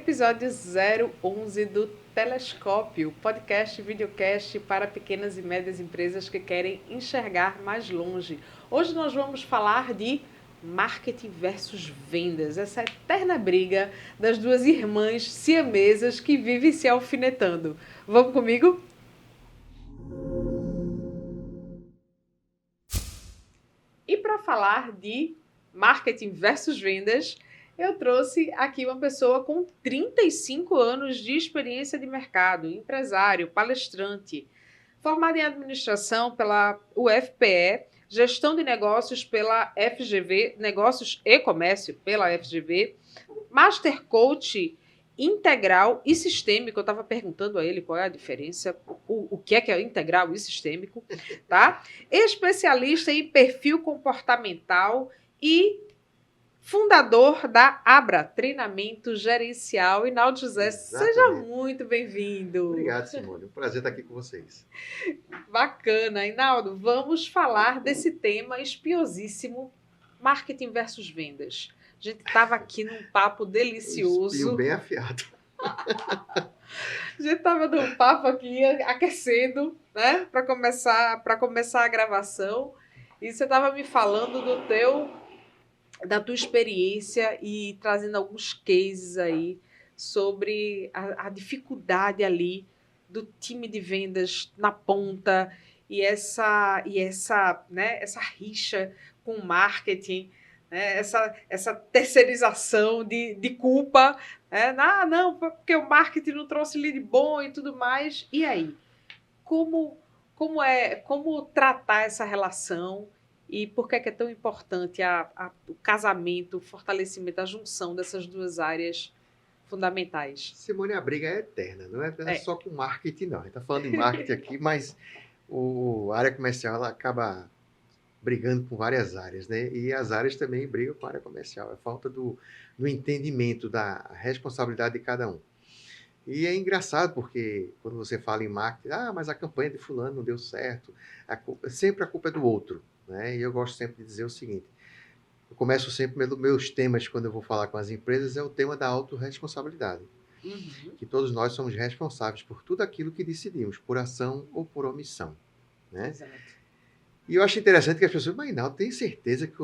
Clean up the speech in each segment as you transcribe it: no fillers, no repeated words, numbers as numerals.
Episódio 011 do Telescópio, podcast e videocast para pequenas e médias empresas que querem enxergar mais longe. Hoje nós vamos falar de marketing versus vendas, essa eterna briga das duas irmãs siamesas que vivem se alfinetando. Vamos comigo? E para falar de marketing versus vendas, eu trouxe aqui uma pessoa com 35 anos de experiência de mercado, empresário, palestrante, formado em administração pela UFPE, gestão de negócios pela FGV, negócios e comércio pela FGV, Master Coach integral e sistêmico. Eu estava perguntando a ele qual é a diferença, o que é integral e sistêmico, tá? Especialista em perfil comportamental e fundador da Abra, Treinamento Gerencial. Hinaldo José, seja muito bem-vindo. Obrigado, Simone. Um prazer estar aqui com vocês. Bacana. Hinaldo, vamos falar desse tema espiosíssimo, marketing versus vendas. A gente estava aqui num papo delicioso. Espio bem afiado. A gente estava num papo aqui, aquecendo, né? Para começar a gravação. E você estava me falando da tua experiência e trazendo alguns cases aí sobre a dificuldade ali do time de vendas na ponta e essa rixa com o marketing, né? Essa terceirização de culpa, né? Não, porque o marketing não trouxe lead bom e tudo mais. E aí? Como tratar essa relação? E por que é tão importante o casamento, o fortalecimento, a junção dessas duas áreas fundamentais? Simone, a briga é eterna, não é só com marketing, não. A gente está falando de marketing aqui, mas a área comercial ela acaba brigando com várias áreas, né? E as áreas também brigam com a área comercial. É falta do entendimento da responsabilidade de cada um. E é engraçado porque quando você fala em marketing, mas a campanha de fulano não deu certo, sempre a culpa é do outro. Né? E eu gosto sempre de dizer o seguinte, eu começo sempre pelos meus temas quando eu vou falar com as empresas, é o tema da autorresponsabilidade. Uhum. Que todos nós somos responsáveis por tudo aquilo que decidimos, por ação ou por omissão. Né? Exato. E eu acho interessante que as pessoas, mas não, tem certeza que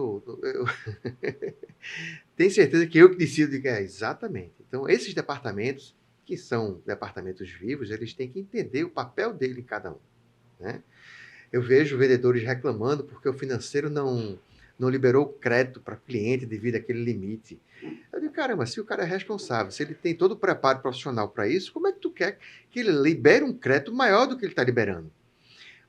tem certeza que eu que decido? Exatamente. Então, esses departamentos, que são departamentos vivos, eles têm que entender o papel dele em cada um. Né? Eu vejo vendedores reclamando porque o financeiro não liberou crédito para cliente devido àquele limite. Eu digo, caramba, se o cara é responsável, se ele tem todo o preparo profissional para isso, como é que tu quer que ele libere um crédito maior do que ele está liberando?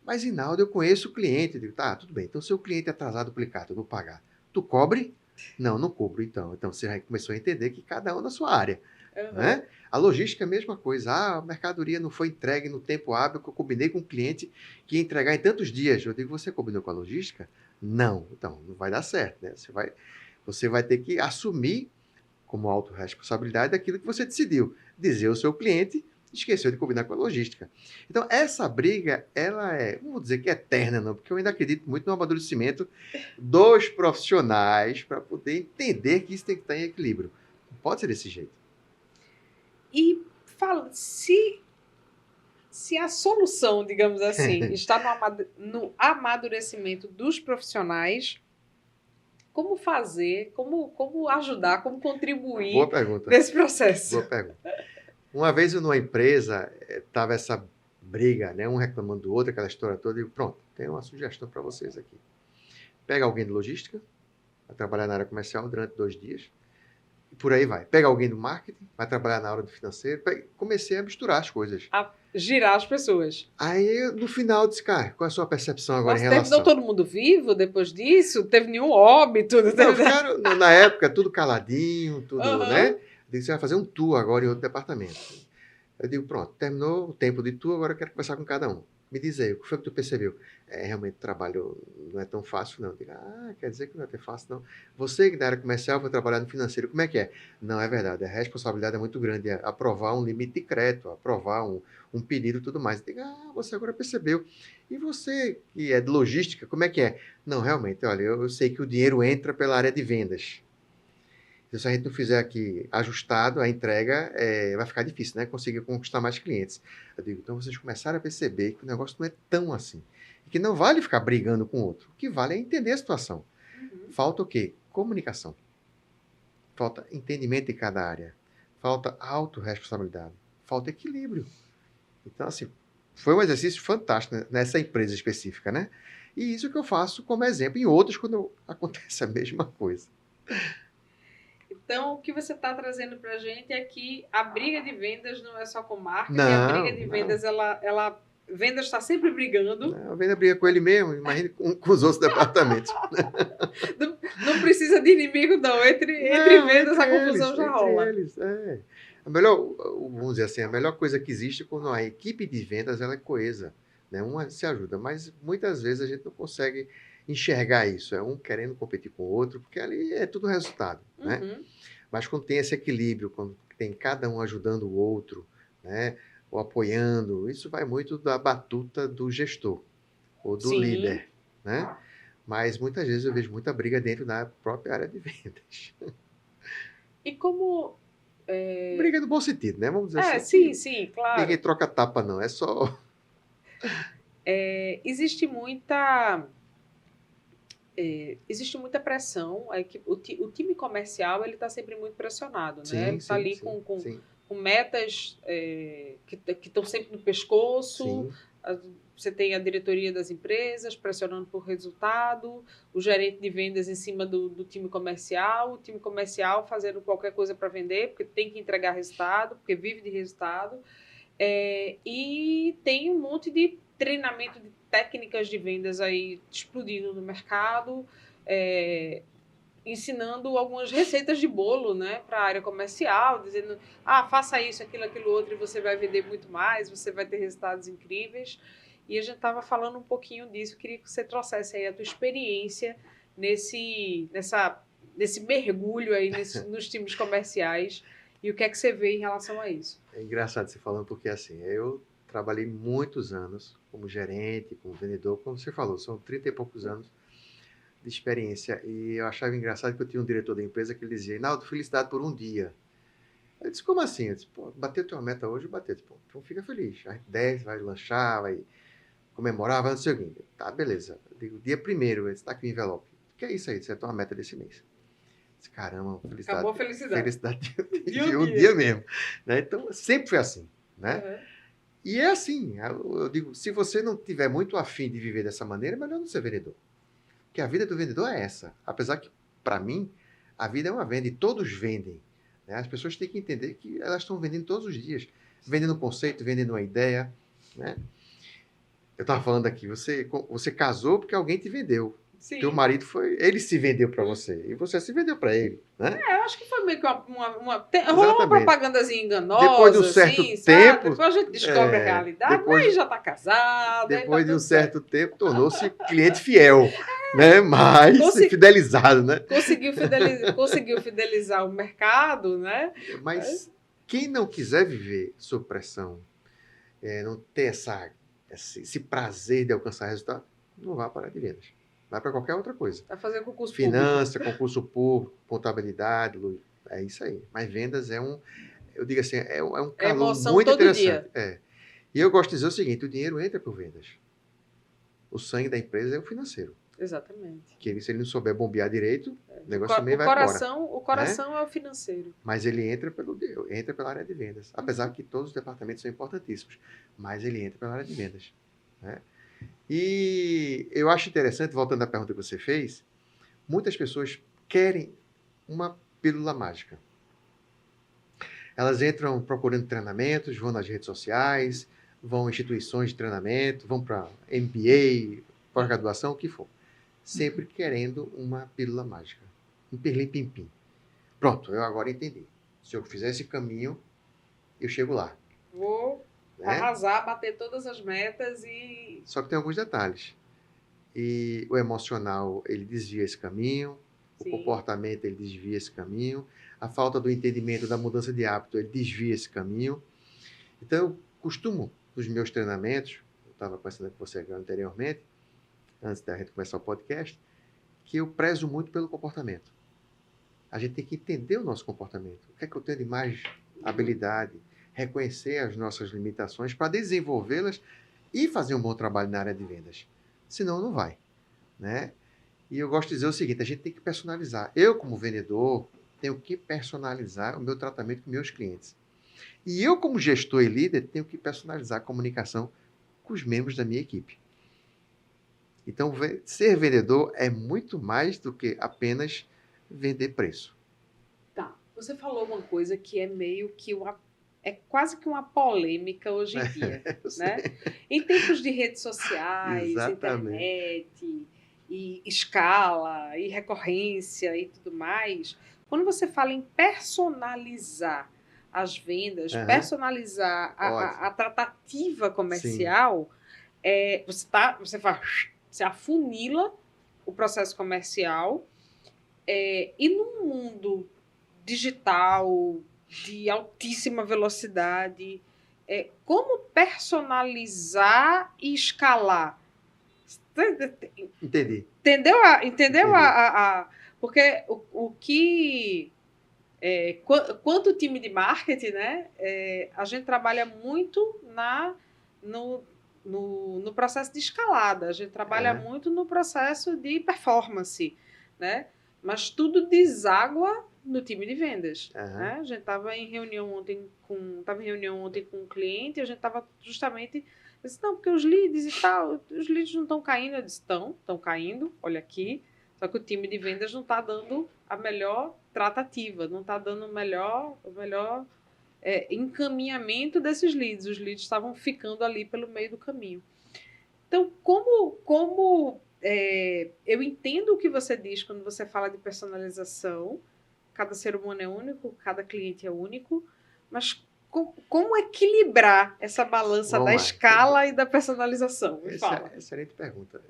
Mas, Hinaldo, eu conheço o cliente. Eu digo, tá, tudo bem. Então, se o cliente é atrasado duplicado, eu vou pagar. Tu cobre? Não, não cobro. Então você já começou a entender que cada um na sua área. Uhum. Né? A logística é a mesma coisa. A mercadoria não foi entregue no tempo hábil que eu combinei com o cliente que ia entregar em tantos dias. Eu digo, você combinou com a logística? Não. Então, não vai dar certo. Né? Você vai ter que assumir como autorresponsabilidade aquilo que você decidiu. Dizer ao seu cliente, esqueceu de combinar com a logística. Então, essa briga, ela não vou dizer que é eterna, não, porque eu ainda acredito muito no amadurecimento dos profissionais para poder entender que isso tem que estar em equilíbrio. Não pode ser desse jeito. E fala, se a solução, digamos assim, está no amadurecimento dos profissionais, como fazer, como ajudar, como contribuir Boa pergunta. nesse processo? Boa pergunta. Uma vez numa empresa, estava essa briga, né? Um reclamando do outro, aquela história toda, e digo, pronto, tenho uma sugestão para vocês aqui. Pega alguém de logística, vai trabalhar na área comercial durante 2 dias, e por aí vai. Pega alguém do marketing, vai trabalhar na área do financeiro. Comecei a misturar as coisas. A girar as pessoas. Aí, no final, disse, cara, qual é a sua percepção agora em relação? Terminou todo mundo vivo depois disso? Teve nenhum óbito? Não, ficaram, na época, tudo caladinho, tudo, né? Eu digo, você vai fazer um tour agora em outro departamento. Eu digo, pronto, terminou o tempo de tour, agora eu quero conversar com cada um. Me diz aí, o que foi que tu percebeu? Realmente o trabalho não é tão fácil, não. Eu digo, quer dizer que não é tão fácil, não. Você que da área comercial vai trabalhar no financeiro, como é que é? Não, é verdade, a responsabilidade é muito grande, é aprovar um limite de crédito, aprovar um pedido e tudo mais. Eu digo, você agora percebeu. E você que é de logística, como é que é? Não, realmente, olha, eu sei que o dinheiro entra pela área de vendas. Então, se a gente não fizer aqui ajustado, a entrega vai ficar difícil, né? Conseguir conquistar mais clientes. Eu digo, então vocês começaram a perceber que o negócio não é tão assim. E que não vale ficar brigando com o outro. O que vale é entender a situação. Falta o quê? Comunicação. Falta entendimento em cada área. Falta autorresponsabilidade. Falta equilíbrio. Então, assim, foi um exercício fantástico nessa empresa específica, né? E isso que eu faço como exemplo em outras quando acontece a mesma coisa. Então, o que você está trazendo para a gente é que a briga de vendas não é só com marketing, a Não, briga de vendas, vendas está sempre brigando. a venda briga com ele mesmo, imagine com os outros departamentos. Não precisa de inimigo, não. Entre vendas, a confusão já rola. Eles, A melhor, vamos dizer assim, a melhor coisa que existe é quando a equipe de vendas ela é coesa. Né? Uma se ajuda, mas muitas vezes a gente não consegue enxergar isso. É um querendo competir com o outro, porque ali é tudo resultado. Né? Mas quando tem esse equilíbrio, quando tem cada um ajudando o outro, né? Ou apoiando, isso vai muito da batuta do gestor ou do líder. Né? Mas muitas vezes eu vejo muita briga dentro da própria área de vendas. E como... Briga no bom sentido, né? Vamos dizer assim. Sim, claro. Ninguém troca tapa, não. É só... Existe muita pressão. O time comercial ele está sempre muito pressionado, né? Está ali com metas que estão sempre no pescoço. Você tem a diretoria das empresas pressionando por resultado, o gerente de vendas em cima do time comercial, o time comercial fazendo qualquer coisa para vender, porque tem que entregar resultado, porque vive de resultado. E tem um monte de treinamento de técnicas de vendas aí explodindo no mercado, ensinando algumas receitas de bolo, né, para a área comercial, dizendo, faça isso, aquilo outro, e você vai vender muito mais, você vai ter resultados incríveis. E a gente estava falando um pouquinho disso, queria que você trouxesse aí a tua experiência nesse mergulho aí nos times comerciais e o que é que você vê em relação a isso. É engraçado você falando, porque assim, eu trabalhei muitos anos como gerente, como vendedor, como você falou, são 30 e poucos anos de experiência. E eu achava engraçado que eu tinha um diretor da empresa que ele dizia, Naldo, felicidade por um dia. Eu disse, como assim? Eu disse, bateu tua meta hoje, bateu. Disse, então fica feliz. A gente desce, vai lanchar, vai comemorar, vai no seu seguinte. Tá, beleza. Eu digo, dia primeiro, ele está aqui o envelope. O que é isso aí? Isso é a tua meta desse mês. Eu disse, caramba, felicidade. Acabou a felicidade. Felicidade de um dia mesmo. Né? Então, sempre foi assim. Né? Uhum. E é assim, eu digo, se você não tiver muito afim de viver dessa maneira, é melhor não ser vendedor. Porque a vida do vendedor é essa. Apesar que, para mim, a vida é uma venda e todos vendem. Né? As pessoas têm que entender que elas estão vendendo todos os dias. Vendendo um conceito, vendendo uma ideia. Né? Eu estava falando aqui, você casou porque alguém te vendeu. Sim. Teu marido ele se vendeu para você e você se vendeu para ele, né? Eu acho que foi meio que rolou uma propagandazinha enganosa. Depois de um certo tempo, sabe? Depois a gente descobre a realidade, mas já está casado. Depois de um certo tempo, tornou-se cliente fiel, né? Mas fidelizado, né? Conseguiu fidelizar o mercado, né? Mas quem não quiser viver sob pressão, não ter esse prazer de alcançar resultado, não vá para a área de vendas. Vai para qualquer outra coisa. Vai fazer concurso Finança, público. concurso público, contabilidade, é isso aí. Mas vendas eu digo assim, é um calor muito interessante. E eu gosto de dizer o seguinte, o dinheiro entra por vendas. O sangue da empresa é o financeiro. Exatamente. Que se ele não souber bombear direito, o negócio também vai embora. O coração é o financeiro. Mas ele entra pela área de vendas. Apesar que todos os departamentos são importantíssimos. Mas ele entra pela área de vendas. Né? E eu acho interessante, voltando à pergunta que você fez, muitas pessoas querem uma pílula mágica. Elas entram procurando treinamentos, vão nas redes sociais, vão em instituições de treinamento, vão para MBA, pós-graduação, o que for. Sempre querendo uma pílula mágica. Um pirlim-pim-pim. Pronto, eu agora entendi. Se eu fizer esse caminho, eu chego lá. Vou arrasar, bater todas as metas e... Só que tem alguns detalhes. E o emocional, ele desvia esse caminho. Sim. O comportamento, ele desvia esse caminho. A falta do entendimento da mudança de hábito, ele desvia esse caminho. Então, eu costumo, nos meus treinamentos, eu estava conversando com você anteriormente, antes da gente começar o podcast, que eu prezo muito pelo comportamento. A gente tem que entender o nosso comportamento. O que é que eu tenho de mais habilidade? Reconhecer as nossas limitações para desenvolvê-las e fazer um bom trabalho na área de vendas. Senão, não vai, né? E eu gosto de dizer o seguinte, a gente tem que personalizar. Eu, como vendedor, tenho que personalizar o meu tratamento com meus clientes. E eu, como gestor e líder, tenho que personalizar a comunicação com os membros da minha equipe. Então, ser vendedor é muito mais do que apenas vender preço. Tá. Você falou uma coisa que é meio que é quase que uma polêmica hoje em dia, né? Em tempos de redes sociais, Exatamente. internet, e escala, e recorrência e tudo mais, quando você fala em personalizar as vendas, Aham. personalizar Ótimo. a tratativa Sim. comercial, você afunila o processo comercial, e num mundo digital, de altíssima velocidade, como personalizar e escalar? Entendi. Entendeu? Entendeu? Entendi. Porque o que... quanto time de marketing, né? A gente trabalha muito no processo de escalada, a gente trabalha Aham. muito no processo de performance, né? Mas tudo deságua no time de vendas. Aham. Né? A gente estava em reunião ontem com um cliente e a gente estava justamente... Eu disse, não, porque os leads e tal, os leads não estão caindo. Eu disse, estão caindo, olha aqui. Só que o time de vendas não está dando a melhor tratativa, não está dando o melhor encaminhamento desses leads. Os leads estavam ficando ali pelo meio do caminho. Então, como eu entendo o que você diz quando você fala de personalização, cada ser humano é único, cada cliente é único, mas como equilibrar essa balança da escala e da personalização? Me fala. Excelente pergunta.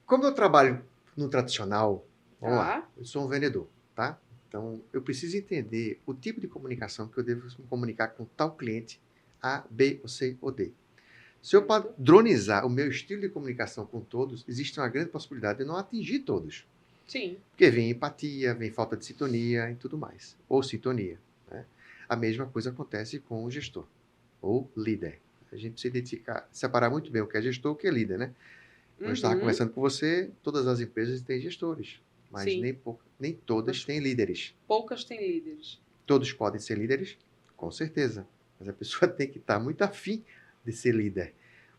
Como eu trabalho no tradicional, vamos lá, eu sou um vendedor, tá? Então, eu preciso entender o tipo de comunicação que eu devo me comunicar com tal cliente A, B, ou C ou D. Se eu padronizar o meu estilo de comunicação com todos, existe uma grande possibilidade de não atingir todos. Sim. Porque vem empatia, vem falta de sintonia e tudo mais. Ou sintonia. Né? A mesma coisa acontece com o gestor, ou líder. A gente precisa separar muito bem o que é gestor e o que é líder, né? Eu estava conversando com você, todas as empresas têm gestores, mas nem todas têm líderes. Poucas têm líderes. Todos podem ser líderes? Com certeza. Mas a pessoa tem que estar muito afim de ser líder,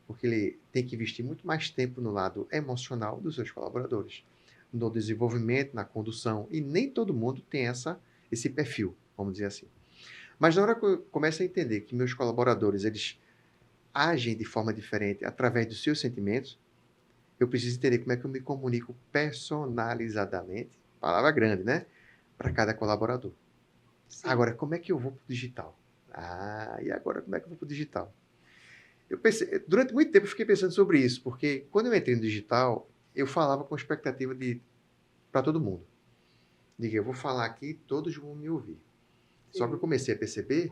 porque ele tem que investir muito mais tempo no lado emocional dos seus colaboradores, no desenvolvimento, na condução, e nem todo mundo tem esse perfil, vamos dizer assim. Mas na hora que eu começo a entender que meus colaboradores, eles agem de forma diferente através dos seus sentimentos, eu preciso entender como é que eu me comunico personalizadamente, palavra grande, né? Para cada colaborador. Sim. Agora, como é que eu vou para o digital? E agora como é que eu vou para o digital? Eu pensei, durante muito tempo eu fiquei pensando sobre isso, porque quando eu entrei no digital, eu falava com expectativa para todo mundo. Diga, eu vou falar aqui, todos vão me ouvir. Sim. Só que eu comecei a perceber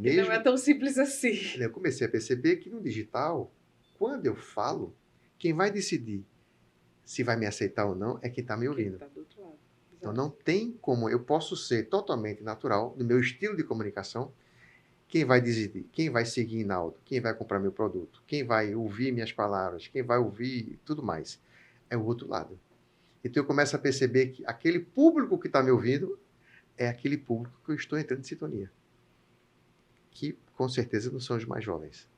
que não é tão simples assim. Eu comecei a perceber que no digital, quando eu falo, quem vai decidir se vai me aceitar ou não é quem está me ouvindo. Tá do outro lado. Então não tem como eu posso ser totalmente natural no meu estilo de comunicação. Quem vai decidir? Quem vai seguir Hinaldo? Quem vai comprar meu produto? Quem vai ouvir minhas palavras? Quem vai ouvir tudo mais? É o outro lado. Então eu começo a perceber que aquele público que está me ouvindo é aquele público que eu estou entrando em sintonia. Que com certeza não são os mais jovens.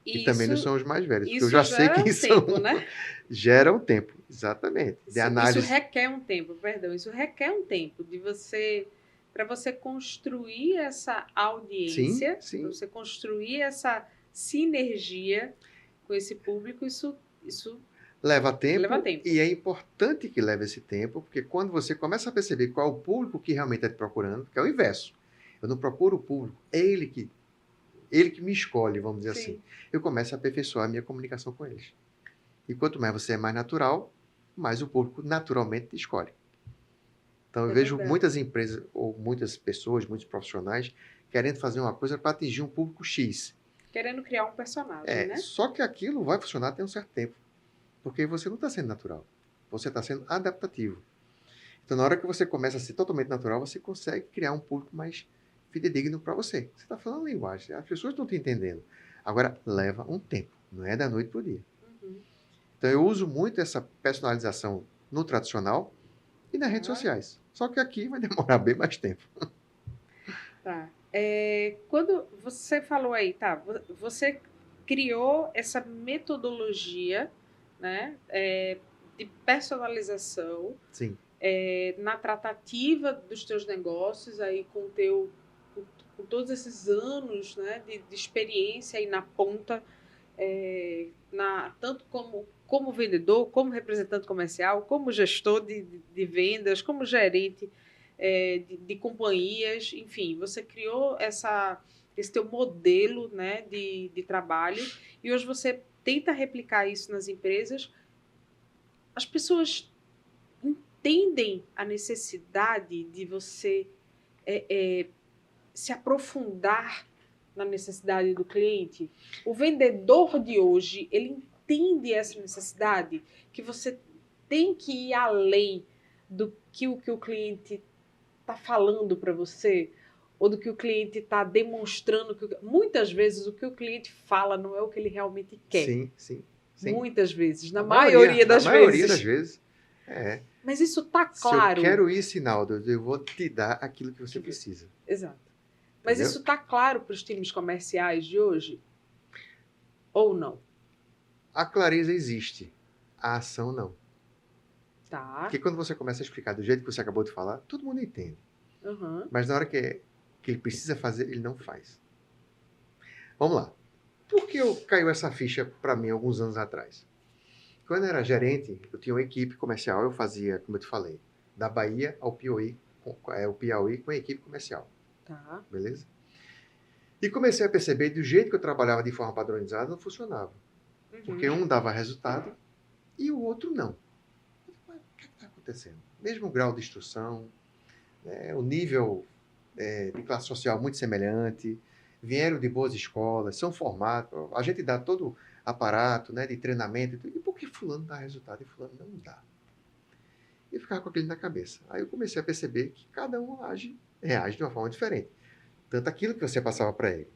E também não são os mais velhos, porque eu já sei quem são. Né? Gera um tempo, exatamente. De análise. Isso requer um tempo, isso requer um tempo de você, para você construir essa audiência, para você construir essa sinergia com esse público, isso leva tempo. E é importante que leve esse tempo, porque quando você começa a perceber qual é o público que realmente está te procurando, que é o inverso. Eu não procuro o público, é ele que me escolhe, vamos dizer assim. Eu começo a aperfeiçoar a minha comunicação com eles. E quanto mais você é mais natural, mais o público naturalmente te escolhe. Então, eu vejo muitas empresas, ou muitas pessoas, muitos profissionais, querendo fazer uma coisa para atingir um público X. Querendo criar um personagem, né? Só que aquilo vai funcionar até um certo tempo. Porque você não está sendo natural. Você está sendo adaptativo. Então, na hora que você começa a ser totalmente natural, você consegue criar um público mais fidedigno para você. Você está falando linguagem, as pessoas estão te entendendo. Agora, leva um tempo, não é da noite para o dia. Uhum. Então, eu uso muito essa personalização no tradicional e nas redes sociais. Só que aqui vai demorar bem mais tempo. Tá. Quando você falou aí, tá, você criou essa metodologia, né, de personalização Sim. na tratativa dos teus negócios aí com todos esses anos, né, de experiência aí na ponta, tanto como vendedor, como representante comercial, como gestor de vendas, como gerente de companhias, enfim, você criou esse teu modelo, né, de trabalho e hoje você tenta replicar isso nas empresas. As pessoas entendem a necessidade de você se aprofundar na necessidade do cliente. O vendedor de hoje, ele entende essa necessidade, que você tem que ir além do que o cliente está falando para você, ou do que o cliente está demonstrando. Muitas vezes o que o cliente fala não é o que ele realmente quer. Sim, sim. Sim. Muitas vezes, na maioria das vezes. Na maioria das vezes. É. Mas isso está claro. Se eu quero isso, Naldo, eu vou te dar aquilo que você precisa. Exato. Mas entendeu? Isso está claro para os times comerciais de hoje? Ou não? A clareza existe. A ação não. Tá. Porque quando você começa a explicar do jeito que você acabou de falar, todo mundo entende. Uhum. Mas na hora que ele precisa fazer, ele não faz. Vamos lá. Por que caiu essa ficha para mim alguns anos atrás? Quando eu era gerente, eu tinha uma equipe comercial, eu fazia, como eu te falei, da Bahia ao Piauí, o Piauí com a equipe comercial. Tá. Beleza? E comecei a perceber que do jeito que eu trabalhava de forma padronizada, não funcionava. Uhum. Porque um dava resultado e o outro não. O que está acontecendo? Mesmo grau de instrução, o nível de classe social muito semelhante, vieram de boas escolas, são formados, a gente dá todo aparato, né, de treinamento, e por que fulano dá resultado e fulano não dá? E eu ficava com aquilo na cabeça. Aí eu comecei a perceber que cada um reage de uma forma diferente. Tanto aquilo que você passava para ele.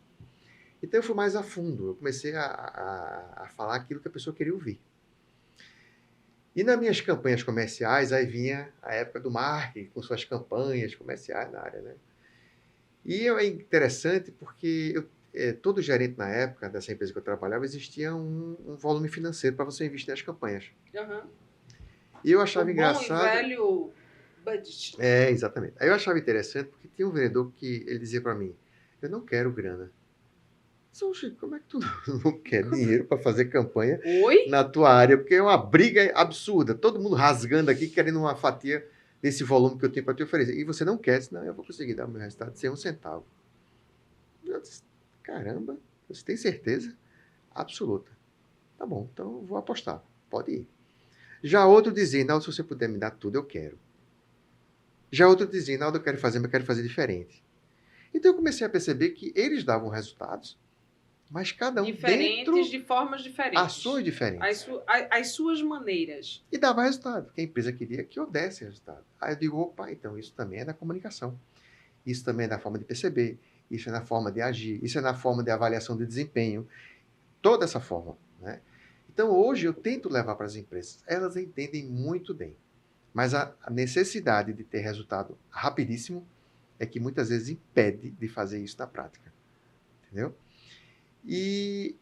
Então eu fui mais a fundo, eu comecei a falar aquilo que a pessoa queria ouvir. E nas minhas campanhas comerciais, aí vinha a época do marketing, com suas campanhas comerciais na área, né? E é interessante porque todo gerente na época dessa empresa que eu trabalhava, existia um volume financeiro para você investir nas campanhas. Uhum. E eu achava engraçado... bom e velho budget. Exatamente. Aí eu achava interessante porque tinha um vendedor que ele dizia para mim, eu não quero grana. Chico, como é que tu não quer dinheiro para fazer campanha na tua área? Porque é uma briga absurda. Todo mundo rasgando aqui, querendo uma fatia desse volume que eu tenho para te oferecer. E você não quer, senão eu vou conseguir dar o meu resultado sem um centavo. Eu disse, caramba, você tem certeza? Absoluta. Tá bom, então eu vou apostar. Pode ir. Já outro dizia, Naldo, se você puder me dar tudo, eu quero. Já outro dizia, Naldo, eu quero fazer, mas eu quero fazer diferente. Então eu comecei a perceber que eles davam resultados, mas cada um diferentes, de formas diferentes. Ações diferentes. As suas maneiras. E dava resultado, porque a empresa queria que eu desse resultado. Aí eu digo, opa, então isso também é da comunicação. Isso também é da forma de perceber. Isso é na forma de agir. Isso é na forma de avaliação de desempenho. Toda essa forma, né? Então, hoje, eu tento levar para as empresas. Elas entendem muito bem. Mas a necessidade de ter resultado rapidíssimo é que muitas vezes impede de fazer isso na prática. Entendeu? E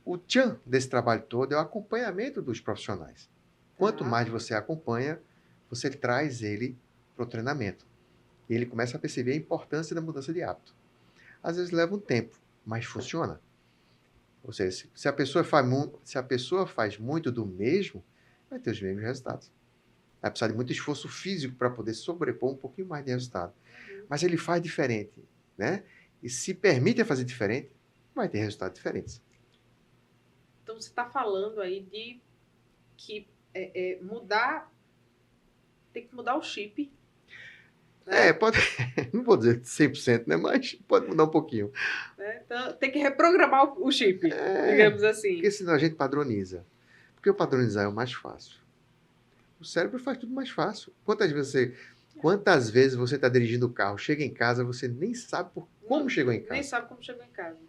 o tchan desse trabalho todo é o acompanhamento dos profissionais. Quanto mais você acompanha, você traz ele para o treinamento. E ele começa a perceber a importância da mudança de hábito. Às vezes leva um tempo, mas funciona. Ou seja, se a pessoa faz muito do mesmo, vai ter os mesmos resultados. Vai precisar de muito esforço físico para poder sobrepor um pouquinho mais de resultado. Mas ele faz diferente, né? E se permite fazer diferente, vai ter resultados diferentes. Então, você está falando aí de que tem que mudar o chip. Né? Pode, não vou dizer 100%, né? Mas pode mudar um pouquinho. Então, tem que reprogramar o chip, digamos assim. Porque senão a gente padroniza. Porque o padronizar é o mais fácil. O cérebro faz tudo mais fácil. Quantas vezes você está dirigindo o carro, chega em casa, você nem sabe como chegou em Nem casa. sabe como chegou em casa.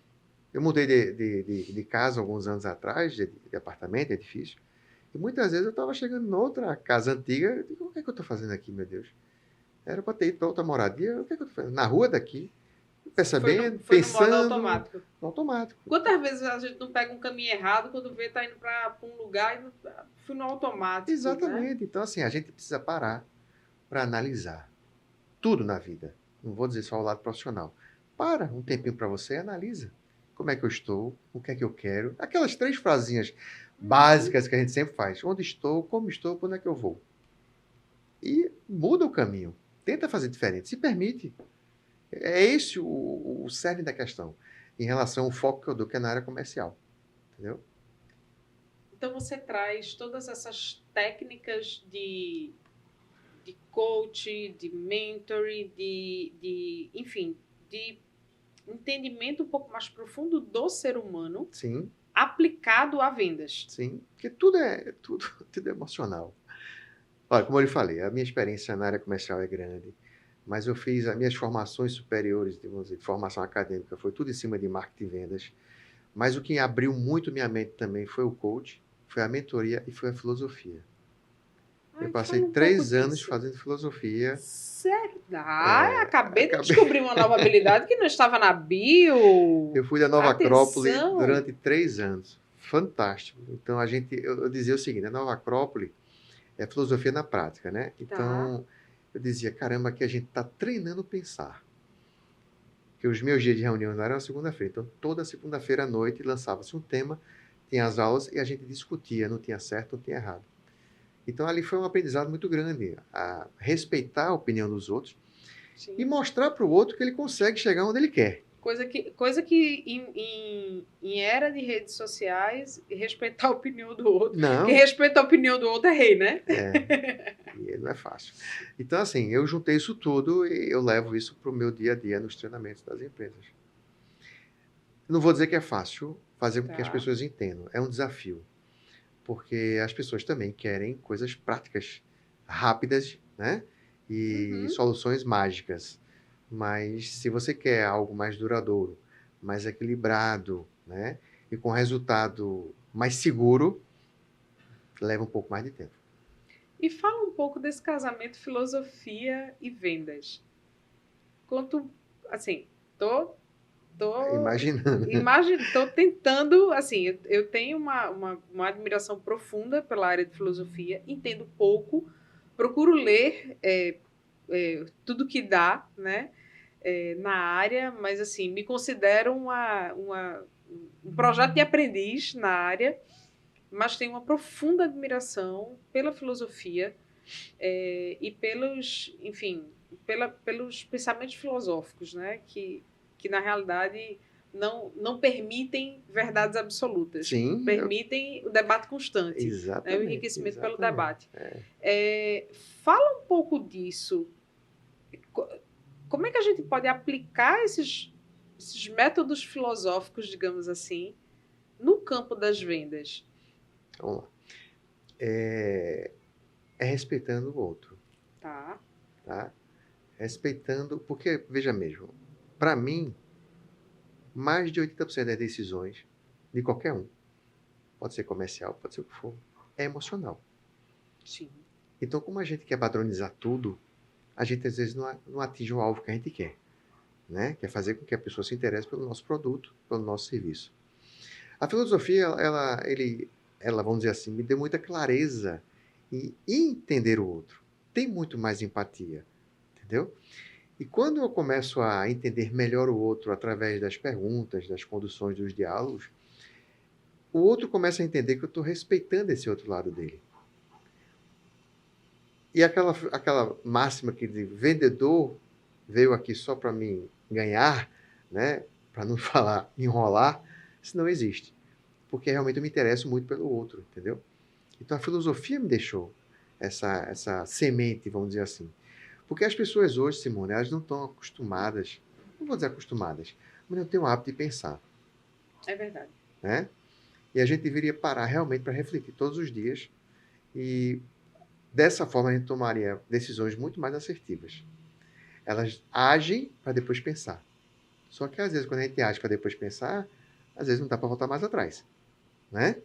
Eu mudei de casa alguns anos atrás, de apartamento, de edifício, e muitas vezes eu estava chegando noutra casa antiga, eu digo, o que é que eu estou fazendo aqui, meu Deus? Era para ter ido para outra moradia, o que é que eu estou fazendo? Na rua daqui, percebendo, Foi no modo pensando, automático. no automático. Quantas vezes a gente não pega um caminho errado quando vê tá indo para um lugar e fui no automático, né? Exatamente. Então, assim, a gente precisa parar para analisar tudo na vida. Não vou dizer só o lado profissional. Para um tempinho para você e analisa. Como é que eu estou? O que é que eu quero? Aquelas 3 frasinhas básicas que a gente sempre faz. Onde estou? Como estou? Para onde é que eu vou? E muda o caminho. Tenta fazer diferente. Se permite. É esse o cerne da questão. Em relação ao foco que eu dou, que é na área comercial. Entendeu? Então você traz todas essas técnicas de coach, de mentoring, enfim, de entendimento um pouco mais profundo do ser humano. Sim. Aplicado a vendas. Sim, porque tudo é emocional. Olha, como eu lhe falei, a minha experiência na área comercial é grande, mas eu fiz as minhas formações superiores, vamos dizer, de formação acadêmica, foi tudo em cima de marketing e vendas. Mas o que abriu muito minha mente também foi o coach, foi a mentoria e foi a filosofia. Eu passei 3 anos fazendo filosofia. Sério? Acabei de descobrir uma nova habilidade que não estava na bio. Eu fui da Nova Acrópole durante 3 anos. Fantástico. Então, eu dizia o seguinte, a Nova Acrópole é filosofia na prática, né? Então, eu dizia, caramba, aqui a gente está treinando pensar. Porque os meus dias de reunião não eram segunda-feira. Então, toda segunda-feira à noite lançava-se um tema, tinha as aulas e a gente discutia, não tinha certo, não tinha errado. Então, ali foi um aprendizado muito grande, a respeitar a opinião dos outros. Sim. E mostrar para o outro que ele consegue chegar onde ele quer. Coisa que em era de redes sociais, respeitar a opinião do outro. Não. Quem respeita a opinião do outro é rei, né? E não é fácil. Então, assim, eu juntei isso tudo e eu levo isso para o meu dia a dia nos treinamentos das empresas. Não vou dizer que é fácil fazer com que as pessoas entendam. É um desafio. Porque as pessoas também querem coisas práticas, rápidas, né? E soluções mágicas. Mas se você quer algo mais duradouro, mais equilibrado, né? E com resultado mais seguro, leva um pouco mais de tempo. E fala um pouco desse casamento filosofia e vendas. Quanto, assim, tô imaginando. Tô tentando, assim, eu tenho uma admiração profunda pela área de filosofia, entendo pouco, procuro ler tudo que dá, né, na área, mas, assim, me considero um projeto de aprendiz na área, mas tenho uma profunda admiração pela filosofia e pelos pensamentos filosóficos, né, que na realidade não permitem verdades absolutas. Sim, permitem o debate constante. Exatamente. O enriquecimento pelo debate. É. Fala um pouco disso. Como é que a gente pode aplicar esses métodos filosóficos, digamos assim, no campo das vendas? Vamos lá. É respeitando o outro. Tá. Respeitando, porque, veja mesmo, para mim, mais de 80% das decisões de qualquer um, pode ser comercial, pode ser o que for, é emocional. Sim. Então, como a gente quer padronizar tudo, a gente às vezes não atinge o alvo que a gente quer, né? Quer fazer com que a pessoa se interesse pelo nosso produto, pelo nosso serviço. A filosofia, ela, vamos dizer assim, me deu muita clareza em entender o outro. Tem muito mais empatia, entendeu? E quando eu começo a entender melhor o outro através das perguntas, das conduções, dos diálogos, o outro começa a entender que eu estou respeitando esse outro lado dele. E aquela máxima que de vendedor veio aqui só para me ganhar, né? Para não falar enrolar, isso não existe. Porque realmente eu me interesso muito pelo outro, entendeu? Então a filosofia me deixou essa semente, vamos dizer assim. Porque as pessoas hoje, Simone, elas não estão acostumadas, não vou dizer acostumadas, mas não têm o hábito de pensar. É verdade. Né? E a gente deveria parar realmente para refletir todos os dias e Dessa forma, a gente tomaria decisões muito mais assertivas. Elas agem para depois pensar. Só que, às vezes, quando a gente age para depois pensar, às vezes não dá para voltar mais atrás, né?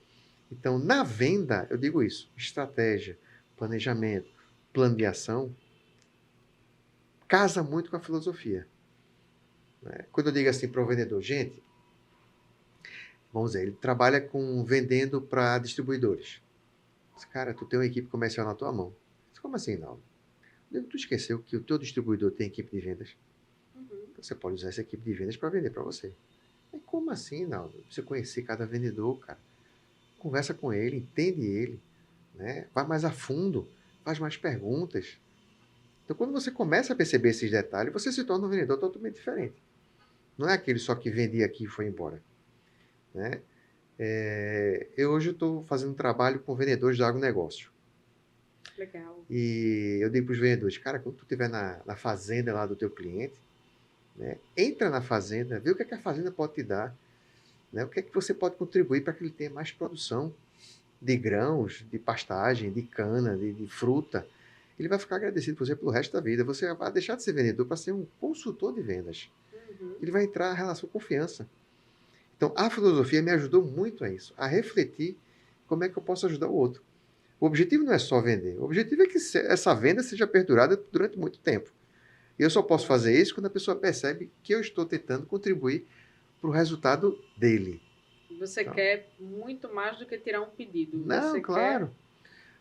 Então, na venda, eu digo isso: estratégia, planejamento, plano de ação, casa muito com a filosofia, né? Quando eu digo assim para o vendedor, gente, vamos dizer, ele trabalha vendendo para distribuidores. Cara, tu tem uma equipe comercial na tua mão. Como assim, não? Tu esqueceu que o teu distribuidor tem equipe de vendas? Uhum. Você pode usar essa equipe de vendas para vender para você. Mas como assim, Naldo? Você conhecer cada vendedor, cara. Conversa com ele, entende ele, né? Vai mais a fundo, faz mais perguntas. Então, quando você começa a perceber esses detalhes, você se torna um vendedor totalmente diferente. Não é aquele só que vendia aqui e foi embora, né? Eu hoje estou fazendo um trabalho com vendedores de agronegócio. Legal. E eu digo para os vendedores, cara, quando tu estiver na fazenda lá do teu cliente, né, entra na fazenda, vê o que é que a fazenda pode te dar, né, o que é que você pode contribuir para que ele tenha mais produção de grãos, de pastagem, de cana, de fruta. Ele vai ficar agradecido por você pelo resto da vida. Você vai deixar de ser vendedor para ser um consultor de vendas. Uhum. Ele vai entrar na relação confiança. Então, a filosofia me ajudou muito a isso, a refletir como é que eu posso ajudar o outro. O objetivo não é só vender. O objetivo é que essa venda seja perdurada durante muito tempo. E eu só posso fazer isso quando a pessoa percebe que eu estou tentando contribuir para o resultado dele. Você Então, quer muito mais do que tirar um pedido. não, Você claro. quer...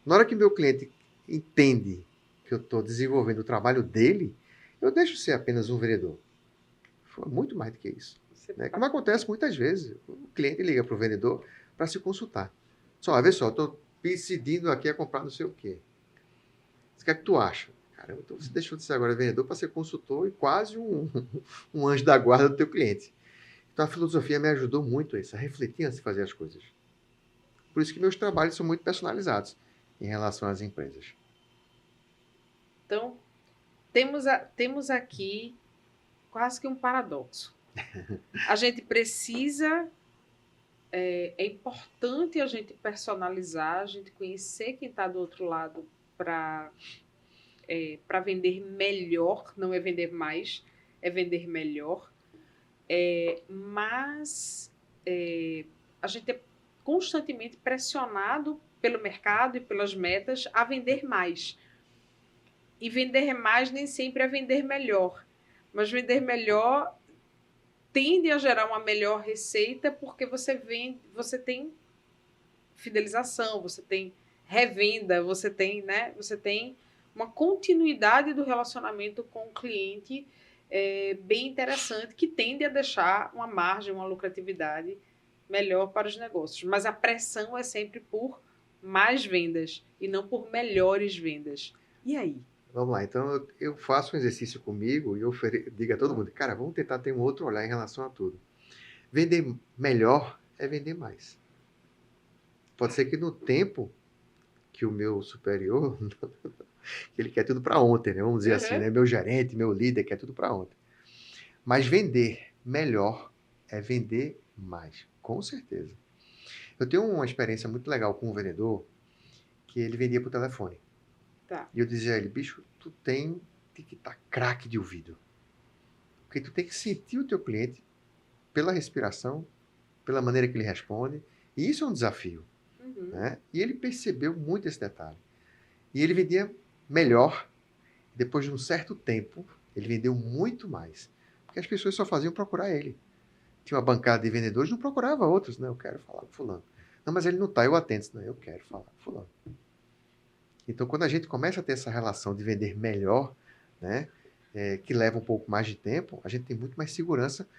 Na hora que meu cliente entende que eu estou desenvolvendo o trabalho dele, eu deixo de ser apenas um vendedor. Foi muito mais do que isso. Né? Como acontece muitas vezes. O cliente liga para o vendedor para se consultar. Vê só, eu estou decidindo aqui a comprar não sei o quê. O que é que tu acha? Caramba, então você deixou de ser agora vendedor para ser consultor e quase um anjo da guarda do teu cliente. Então a filosofia me ajudou muito a isso, a refletir antes de fazer as coisas. Por isso que meus trabalhos são muito personalizados em relação às empresas. Então, temos aqui quase que um paradoxo. A gente precisa... É importante a gente personalizar, a gente conhecer quem está do outro lado para vender melhor, não é vender mais, é vender melhor. Mas a gente é constantemente pressionado pelo mercado e pelas metas a vender mais. E vender mais nem sempre é vender melhor. Mas vender melhor tende a gerar uma melhor receita porque você tem fidelização, você tem revenda, você tem uma continuidade do relacionamento com o cliente bem interessante, que tende a deixar uma margem, uma lucratividade melhor para os negócios. Mas a pressão é sempre por mais vendas e não por melhores vendas. E aí? Vamos lá, então eu faço um exercício comigo e eu digo a todo mundo, cara, vamos tentar ter um outro olhar em relação a tudo. Vender melhor é vender mais. Pode ser que no tempo que o meu superior, ele quer tudo para ontem, né? Vamos dizer assim, né? Meu gerente, meu líder quer tudo para ontem. Mas vender melhor é vender mais, com certeza. Eu tenho uma experiência muito legal com um vendedor que ele vendia por telefone. Tá. E eu dizia a ele, bicho, tu tem que estar craque de ouvido. Porque tu tem que sentir o teu cliente pela respiração, pela maneira que ele responde. E isso é um desafio. Uhum. Né? E ele percebeu muito esse detalhe. E ele vendia melhor. Depois de um certo tempo, ele vendeu muito mais. Porque as pessoas só faziam procurar ele. Tinha uma bancada de vendedores, não procurava outros. Né? Eu quero falar com fulano. Não, mas ele não está, eu atendo. Não, eu quero falar com fulano. Então, quando a gente começa a ter essa relação de vender melhor, né, que leva um pouco mais de tempo, a gente tem muito mais segurança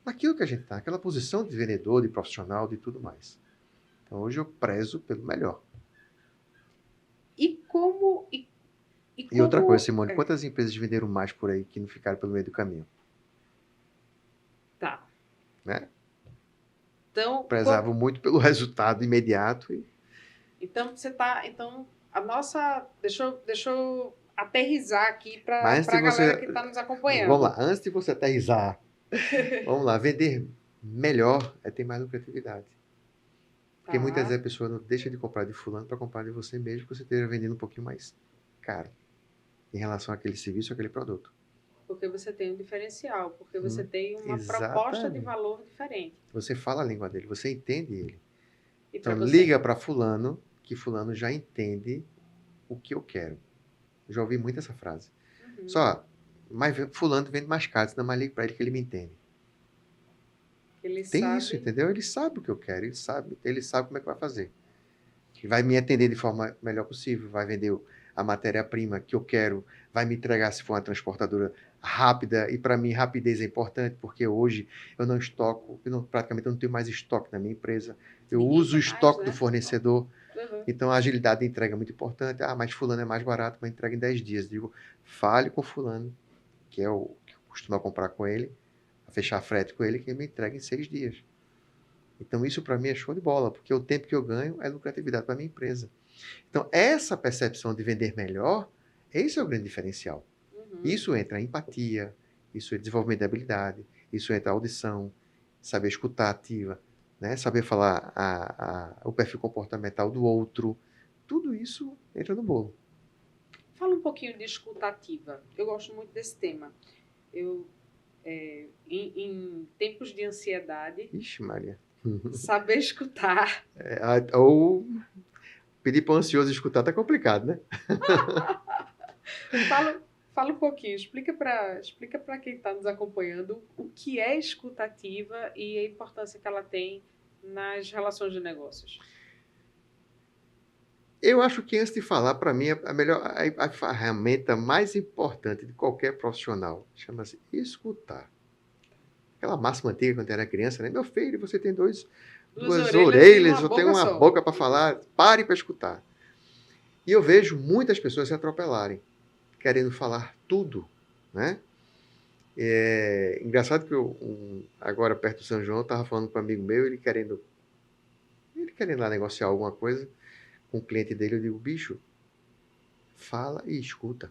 naquilo que a gente está, naquela posição de vendedor, de profissional, de tudo mais. Então, hoje eu prezo pelo melhor. E como... E outra coisa, Simone, quantas empresas venderam mais por aí que não ficaram pelo meio do caminho? Tá. Né? Então, prezavam muito pelo resultado imediato. Então, você está... Então, a nossa... Deixa eu aterrizar aqui para a galera que está nos acompanhando. Vamos lá, antes de você aterrizar, vamos lá, vender melhor é ter mais lucratividade. Porque muitas Tá. vezes a pessoa não deixa de comprar de fulano para comprar de você mesmo, que você esteja vendendo um pouquinho mais caro em relação àquele serviço, àquele produto. Porque você tem um diferencial, porque você tem uma proposta de Exatamente. valor diferente. Você fala a língua dele, você entende ele. E para Então, você? liga para fulano, que fulano já entende o que eu quero. Eu já ouvi muito essa frase. Uhum. Só, mas fulano vende mais caro, senão mais liga para ele que ele me entende. Ele Tem isso, sabe. entendeu? Ele sabe o que eu quero, ele sabe como é que vai fazer. E vai me atender de forma melhor possível, vai vender a matéria-prima que eu quero, vai me entregar se for uma transportadora rápida, e para mim rapidez é importante, porque hoje eu não estoco, praticamente eu não tenho mais estoque na minha empresa, eu Ninguém uso o tem mais, estoque do né? fornecedor, Uhum. então a agilidade de entrega é muito importante. Ah, mas fulano é mais barato, mas entrega em 10 dias. Digo, fale com fulano, que é o que costuma comprar com ele, fechar frete com ele, que ele me entrega em 6 dias. Então, isso para mim é show de bola, porque o tempo que eu ganho é lucratividade para a minha empresa. Então, essa percepção de vender melhor, esse é o grande diferencial. Uhum. Isso entra em empatia, isso é desenvolvimento de habilidade, isso entra audição, saber escutar ativa, né? Saber falar o perfil comportamental do outro. Tudo isso entra no bolo. Fala um pouquinho de escutativa. Eu gosto muito desse tema. Eu, em tempos de ansiedade, Ixi, Maria. saber escutar. Ou pedir para o ansioso escutar tá complicado, né? Fala um pouquinho, explica para quem está nos acompanhando o que é escutativa e a importância que ela tem nas relações de negócios. Eu acho que antes de falar, para mim, a ferramenta mais importante de qualquer profissional chama-se escutar. Aquela máxima antiga quando era criança, né? Meu filho, você tem Duas duas orelhas e uma orelhas, eu tenho boca uma só. boca para falar, pare para escutar. E eu vejo muitas pessoas se atropelarem, querendo falar tudo, né? É engraçado que agora perto do São João, eu estava falando com um amigo meu, ele querendo lá negociar alguma coisa com o cliente dele, eu digo, bicho, fala e escuta.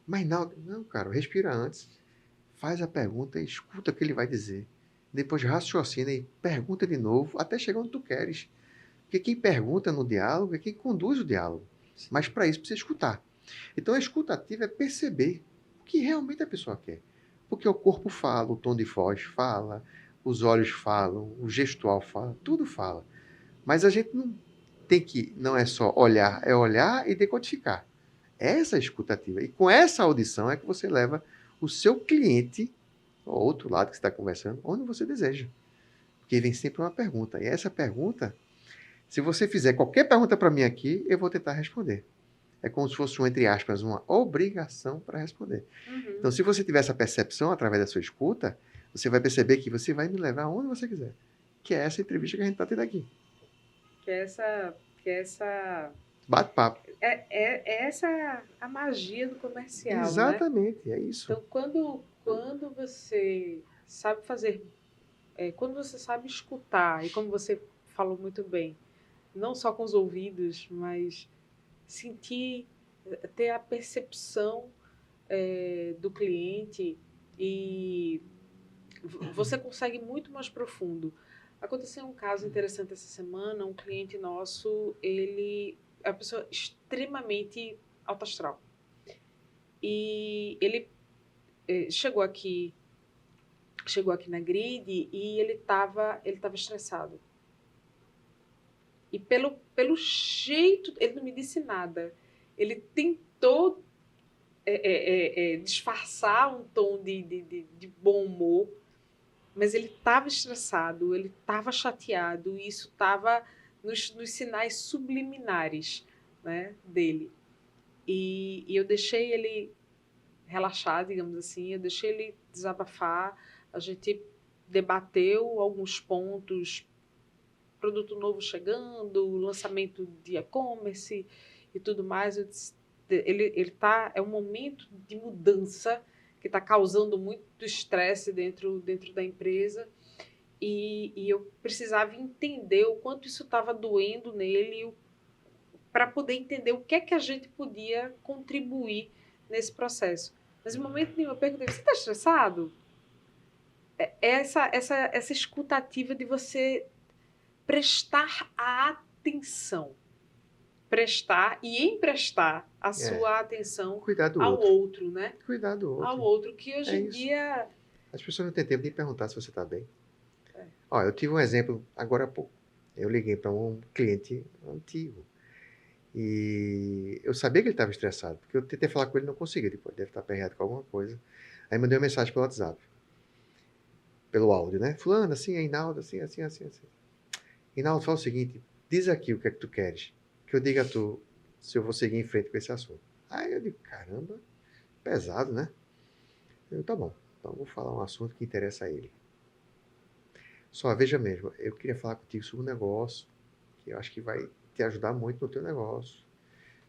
Mas não, cara, respira antes, faz a pergunta e escuta o que ele vai dizer. Depois raciocina e pergunta de novo, até chegar onde tu queres. Porque quem pergunta no diálogo é quem conduz o diálogo. Mas para isso precisa escutar. Então a escuta ativa é perceber o que realmente a pessoa quer. Porque o corpo fala, o tom de voz fala, os olhos falam, o gestual fala, tudo fala. Mas a gente não é só olhar, é olhar e decodificar. Essa é a escuta ativa. E com essa audição é que você leva o seu cliente, ao outro lado que você está conversando, onde você deseja. Porque vem sempre uma pergunta. E essa pergunta, se você fizer qualquer pergunta para mim aqui, eu vou tentar responder. É como se fosse, entre aspas, uma obrigação para responder. Uhum. Então, se você tiver essa percepção através da sua escuta, você vai perceber que você vai me levar aonde você quiser. Que é essa entrevista que a gente está tendo aqui. Que é essa. Que é essa. Bate-papo. É essa a magia do comercial, né? Exatamente, é isso. Então, quando você sabe fazer. Quando você sabe escutar, e como você falou muito bem, não só com os ouvidos, mas sentir, ter a percepção do cliente e você consegue muito mais profundo. Aconteceu um caso interessante essa semana, um cliente nosso, ele é uma pessoa extremamente alto astral. E ele chegou aqui na grid e ele tava estressado. E pelo jeito, ele não me disse nada. Ele tentou disfarçar um tom de bom humor, mas ele estava estressado, ele estava chateado, e isso estava nos sinais subliminares, né, dele. E eu deixei ele relaxar, digamos assim, eu deixei ele desabafar, a gente debateu alguns pontos, produto novo chegando, lançamento de e-commerce e tudo mais. Ele é um momento de mudança que está causando muito estresse dentro da empresa e eu precisava entender o quanto isso estava doendo nele para poder entender o que é que a gente podia contribuir nesse processo. Mas em momento nenhum eu perguntei, você está estressado? Essa escutativa de você prestar a atenção. Prestar e emprestar a sua atenção Cuidar do ao outro. outro, né? Cuidar do outro. Ao outro, que hoje em isso. dia... As pessoas não têm tempo de perguntar se você está bem. É. Ó, eu tive um exemplo agora há pouco. Eu liguei para um cliente antigo. E eu sabia que ele estava estressado, porque eu tentei falar com ele e não consegui. Depois deve estar aperreado com alguma coisa. Aí mandei uma mensagem pelo WhatsApp. Pelo áudio, né? Fulano, assim, é Hinaldo, assim, assim, assim, assim. Hinaldo, fala o seguinte, diz aqui o que é que tu queres, que eu diga a tu se eu vou seguir em frente com esse assunto. Aí eu digo, caramba, pesado, né? Eu, tá bom, então eu vou falar um assunto que interessa a ele. Só, veja mesmo, eu queria falar contigo sobre um negócio que eu acho que vai te ajudar muito no teu negócio.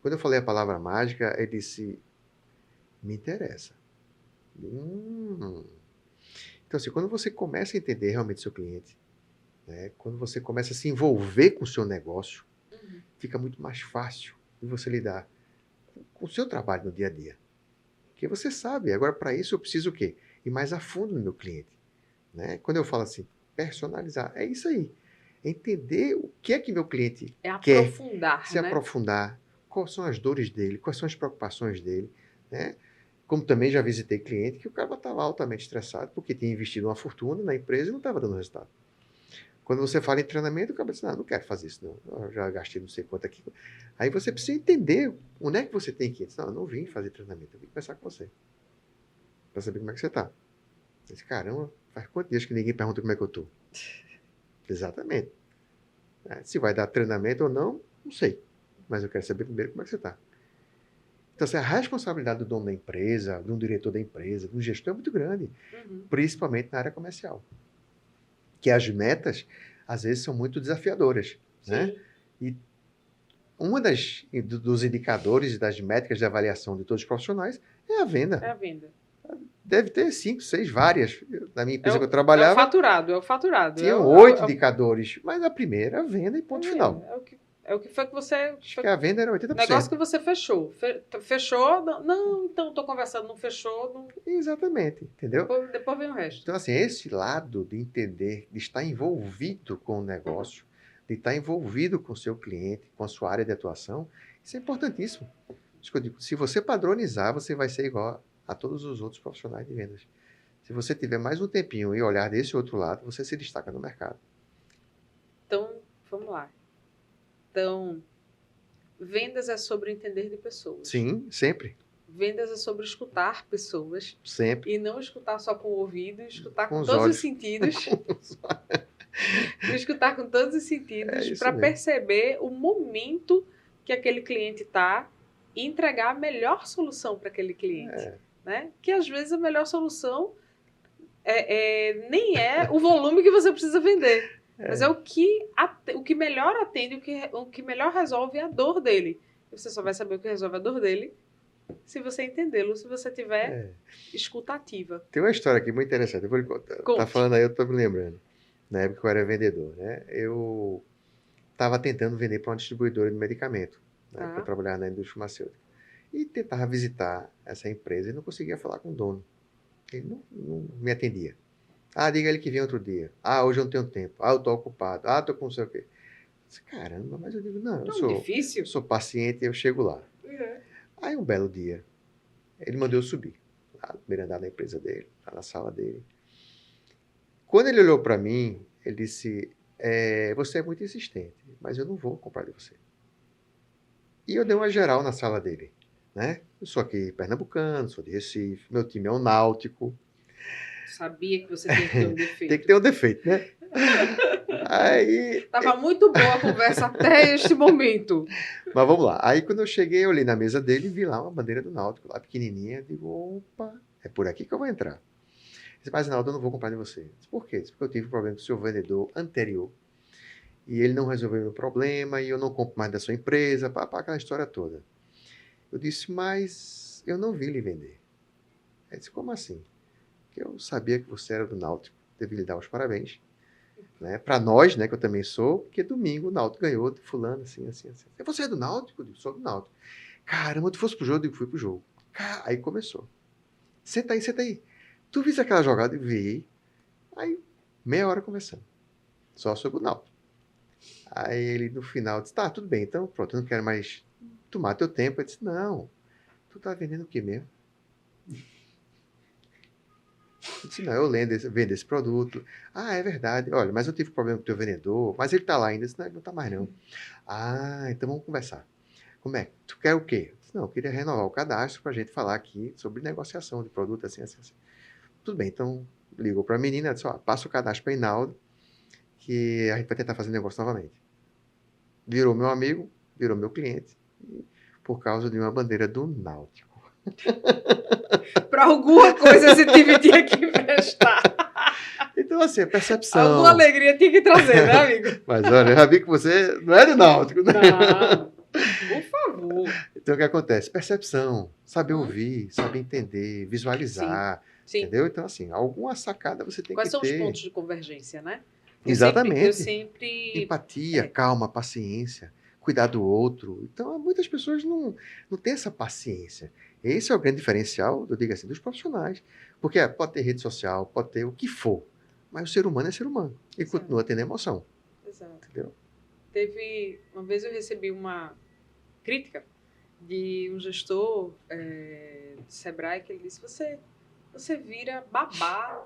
Quando eu falei a palavra mágica, ele disse, me interessa. Então, assim, quando você começa a entender realmente seu cliente, né, quando você começa a se envolver com o seu negócio, fica muito mais fácil de você lidar com o seu trabalho no dia a dia. Porque você sabe, agora para isso eu preciso o quê? Ir mais a fundo no meu cliente. Né? Quando eu falo assim, personalizar, é isso aí. Entender o que é que meu cliente quer, aprofundar, se aprofundar, quais são as dores dele, quais são as preocupações dele, né? Como também já visitei cliente que o cara estava altamente estressado porque tinha investido uma fortuna na empresa e não estava dando resultado. Quando você fala em treinamento, o cara diz, não quero fazer isso não, eu já gastei não sei quanto aqui. Aí você precisa entender onde é que você tem que ir. Não, eu não vim fazer treinamento, eu vim conversar com você. Para saber como é que você está. Eu disse, caramba, faz quantos dias que ninguém pergunta como é que eu estou? Exatamente. Se vai dar treinamento ou não, não sei. Mas eu quero saber primeiro como é que você está. Então, assim, a responsabilidade do dono da empresa, de um diretor da empresa, de um gestor é muito grande. Principalmente na área comercial. Que as metas, às vezes, são muito desafiadoras. Né? E uma dos indicadores e das métricas de avaliação de todos os profissionais é a venda. É a venda. Deve ter 5, 6, várias. Na minha empresa que eu trabalhava... É o faturado. Tinham 8 indicadores, mas a primeira, a venda e ponto final. É o que foi que você... Acho que a venda era 80%. Negócio que você fechou. Fechou? Não, então estou conversando, não fechou. Não... Exatamente, entendeu? Depois vem o resto. Então, assim, esse lado de entender, de estar envolvido com o negócio, de estar envolvido com o seu cliente, com a sua área de atuação, isso é importantíssimo. Isso que eu digo, se você padronizar, você vai ser igual a todos os outros profissionais de vendas. Se você tiver mais um tempinho e olhar desse outro lado, você se destaca no mercado. Então, vamos lá. Então, vendas é sobre entender de pessoas. Sim, sempre. Vendas é sobre escutar pessoas. Sempre. E não escutar só com o ouvido, escutar com todos olhos. os sentidos. Escutar com todos os sentidos para perceber o momento que aquele cliente está e entregar a melhor solução para aquele cliente. Né? Que às vezes a melhor solução nem é o volume que você precisa vender. Mas é o que melhor atende, o que melhor resolve a dor dele. Você só vai saber o que resolve a dor dele se você entendê-lo, se você tiver escuta ativa. Tem uma história aqui muito interessante. Eu vou lhe contar. Tá falando aí, eu tô me lembrando. Na época que eu era vendedor, né? Eu estava tentando vender para uma distribuidora de medicamento, né? Para trabalhar na indústria farmacêutica. E tentava visitar essa empresa e não conseguia falar com o dono. Ele não me atendia. Diga ele que vem outro dia. Hoje eu não tenho tempo. Eu estou ocupado. Estou com não sei o quê. Caramba, mas eu digo, não, eu sou paciente e eu chego lá. Aí um belo dia, ele mandou eu subir. Lá no primeiro andar da empresa dele, lá na sala dele. Quando ele olhou para mim, ele disse, você é muito insistente, mas eu não vou comprar de você. E eu dei uma geral na sala dele. Né? Eu sou aqui pernambucano, sou de Recife, meu time é um Náutico. Sabia que você tem que ter um defeito. Tem que ter um defeito, né? Aí... Tava muito boa a conversa até este momento. Mas vamos lá. Aí quando eu cheguei, eu olhei na mesa dele e vi lá uma bandeira do Náutico, lá pequenininha. Digo, opa, é por aqui que eu vou entrar. Ele disse, mas Naldo, eu não vou comprar de você. Eu disse, por quê? Porque eu tive um problema com o seu vendedor anterior. E ele não resolveu o meu problema e eu não compro mais da sua empresa, aquela história toda. Eu disse, mas eu não vim lhe vender. Ele disse, como assim? Porque eu sabia que você era do Náutico, devia lhe dar os parabéns. Né? Para nós, né, que eu também sou, porque domingo o Náutico ganhou de fulano, assim. Você é do Náutico? Eu digo, sou do Náutico. Caramba, tu fosse pro jogo? Eu digo, fui pro jogo. Aí começou. Senta aí. Tu viste aquela jogada? Eu vi. Aí, meia hora conversando. Só sobre o Náutico. Aí ele, no final, disse, tá, tudo bem, então pronto, eu não quero mais tomar teu tempo. Eu disse, não, tu tá vendendo o que mesmo? Eu disse, não, eu vendo esse produto. Ah, é verdade. Olha, mas eu tive problema com o teu vendedor, mas ele tá lá ainda. Eu disse, não, ele não tá mais não. Ah, então vamos conversar. Como é? Tu quer o quê? Eu disse, não, eu queria renovar o cadastro pra gente falar aqui sobre negociação de produto, assim, assim, assim. Tudo bem, então ligou pra menina, disse, ó, passa o cadastro pra Inaldo, que a gente vai tentar fazer negócio novamente. Virou meu amigo, virou meu cliente, por causa de uma bandeira do Náutico. Para alguma coisa esse time tinha que prestar. Então, assim, a percepção. Alguma alegria tinha que trazer, né, amigo? Mas olha, eu já vi que você não é do Náutico, né? Não, por favor. Então, o que acontece? Percepção, saber ouvir, saber entender, visualizar, Sim. entendeu? Então, assim, alguma sacada você tem Quais que são ter. os pontos de convergência, né? Exatamente. Eu sempre... Empatia, calma, paciência, cuidar do outro. Então, muitas pessoas não têm essa paciência. Esse é o grande diferencial, eu digo assim, dos profissionais. Porque pode ter rede social, pode ter o que for, mas o ser humano é ser humano. E Exato. continua tendo emoção. Exato. Entendeu? Uma vez eu recebi uma crítica de um gestor do Sebrae que ele disse, você vira babá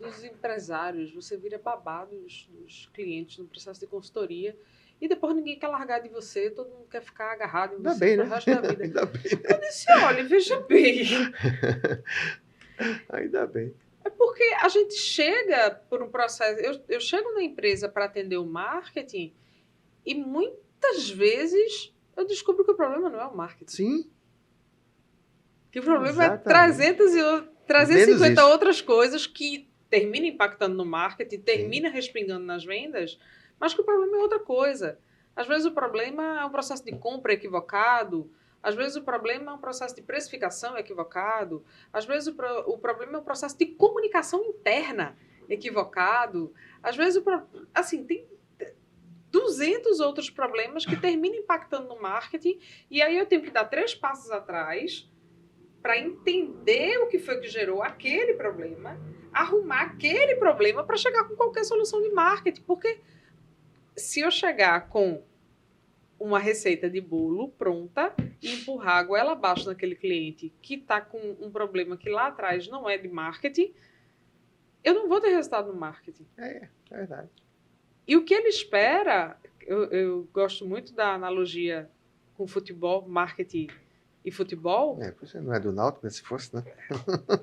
dos empresários, você vira babá dos clientes no processo de consultoria e depois ninguém quer largar de você, todo mundo quer ficar agarrado em você pro resto da vida. Ainda bem, né? Eu disse, olha, veja bem. Ainda bem. É porque a gente chega por um processo... Eu chego na empresa para atender o marketing e muitas vezes eu descubro que o problema não é o marketing. Sim. Que o problema Exatamente. é 350 outras coisas que termina impactando no marketing, termina respingando nas vendas, mas que o problema é outra coisa. Às vezes o problema é um processo de compra equivocado, às vezes o problema é um processo de precificação equivocado, às vezes o problema é um processo de comunicação interna equivocado, às vezes, assim, tem 200 outros problemas que terminam impactando no marketing, e aí eu tenho que dar 3 passos atrás para entender o que foi que gerou aquele problema, arrumar aquele problema para chegar com qualquer solução de marketing. Porque se eu chegar com uma receita de bolo pronta e empurrar a goela abaixo naquele cliente que está com um problema que lá atrás não é de marketing, eu não vou ter resultado no marketing. É verdade. E o que ele espera, eu gosto muito da analogia com futebol, marketing e futebol. Você não é do Náutico, né? Se fosse, né?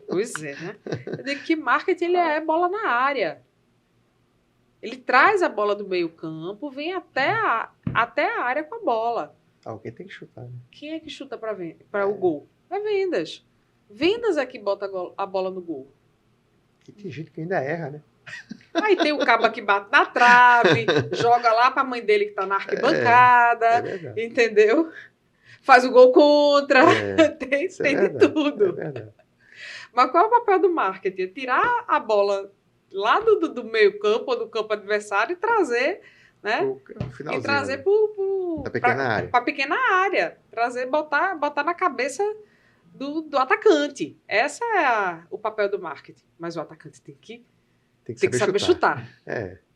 Pois é, né? Eu digo que marketing ele é bola na área. Ele traz a bola do meio campo, vem até a área com a bola. Alguém tem que chutar, né? Quem é que chuta para o gol? É vendas. Vendas é que bota a bola no gol. E tem gente que ainda erra, né? Aí tem o cabo que bate na trave, joga lá para a mãe dele que está na arquibancada, entendeu? Faz o gol contra, tem de tudo. É verdade. Mas qual é o papel do marketing? É tirar a bola lá do meio campo ou do campo adversário e trazer, né? E trazer para a pequena área. Trazer, botar na cabeça do atacante. Esse é o papel do marketing. Mas o atacante tem que saber chutar.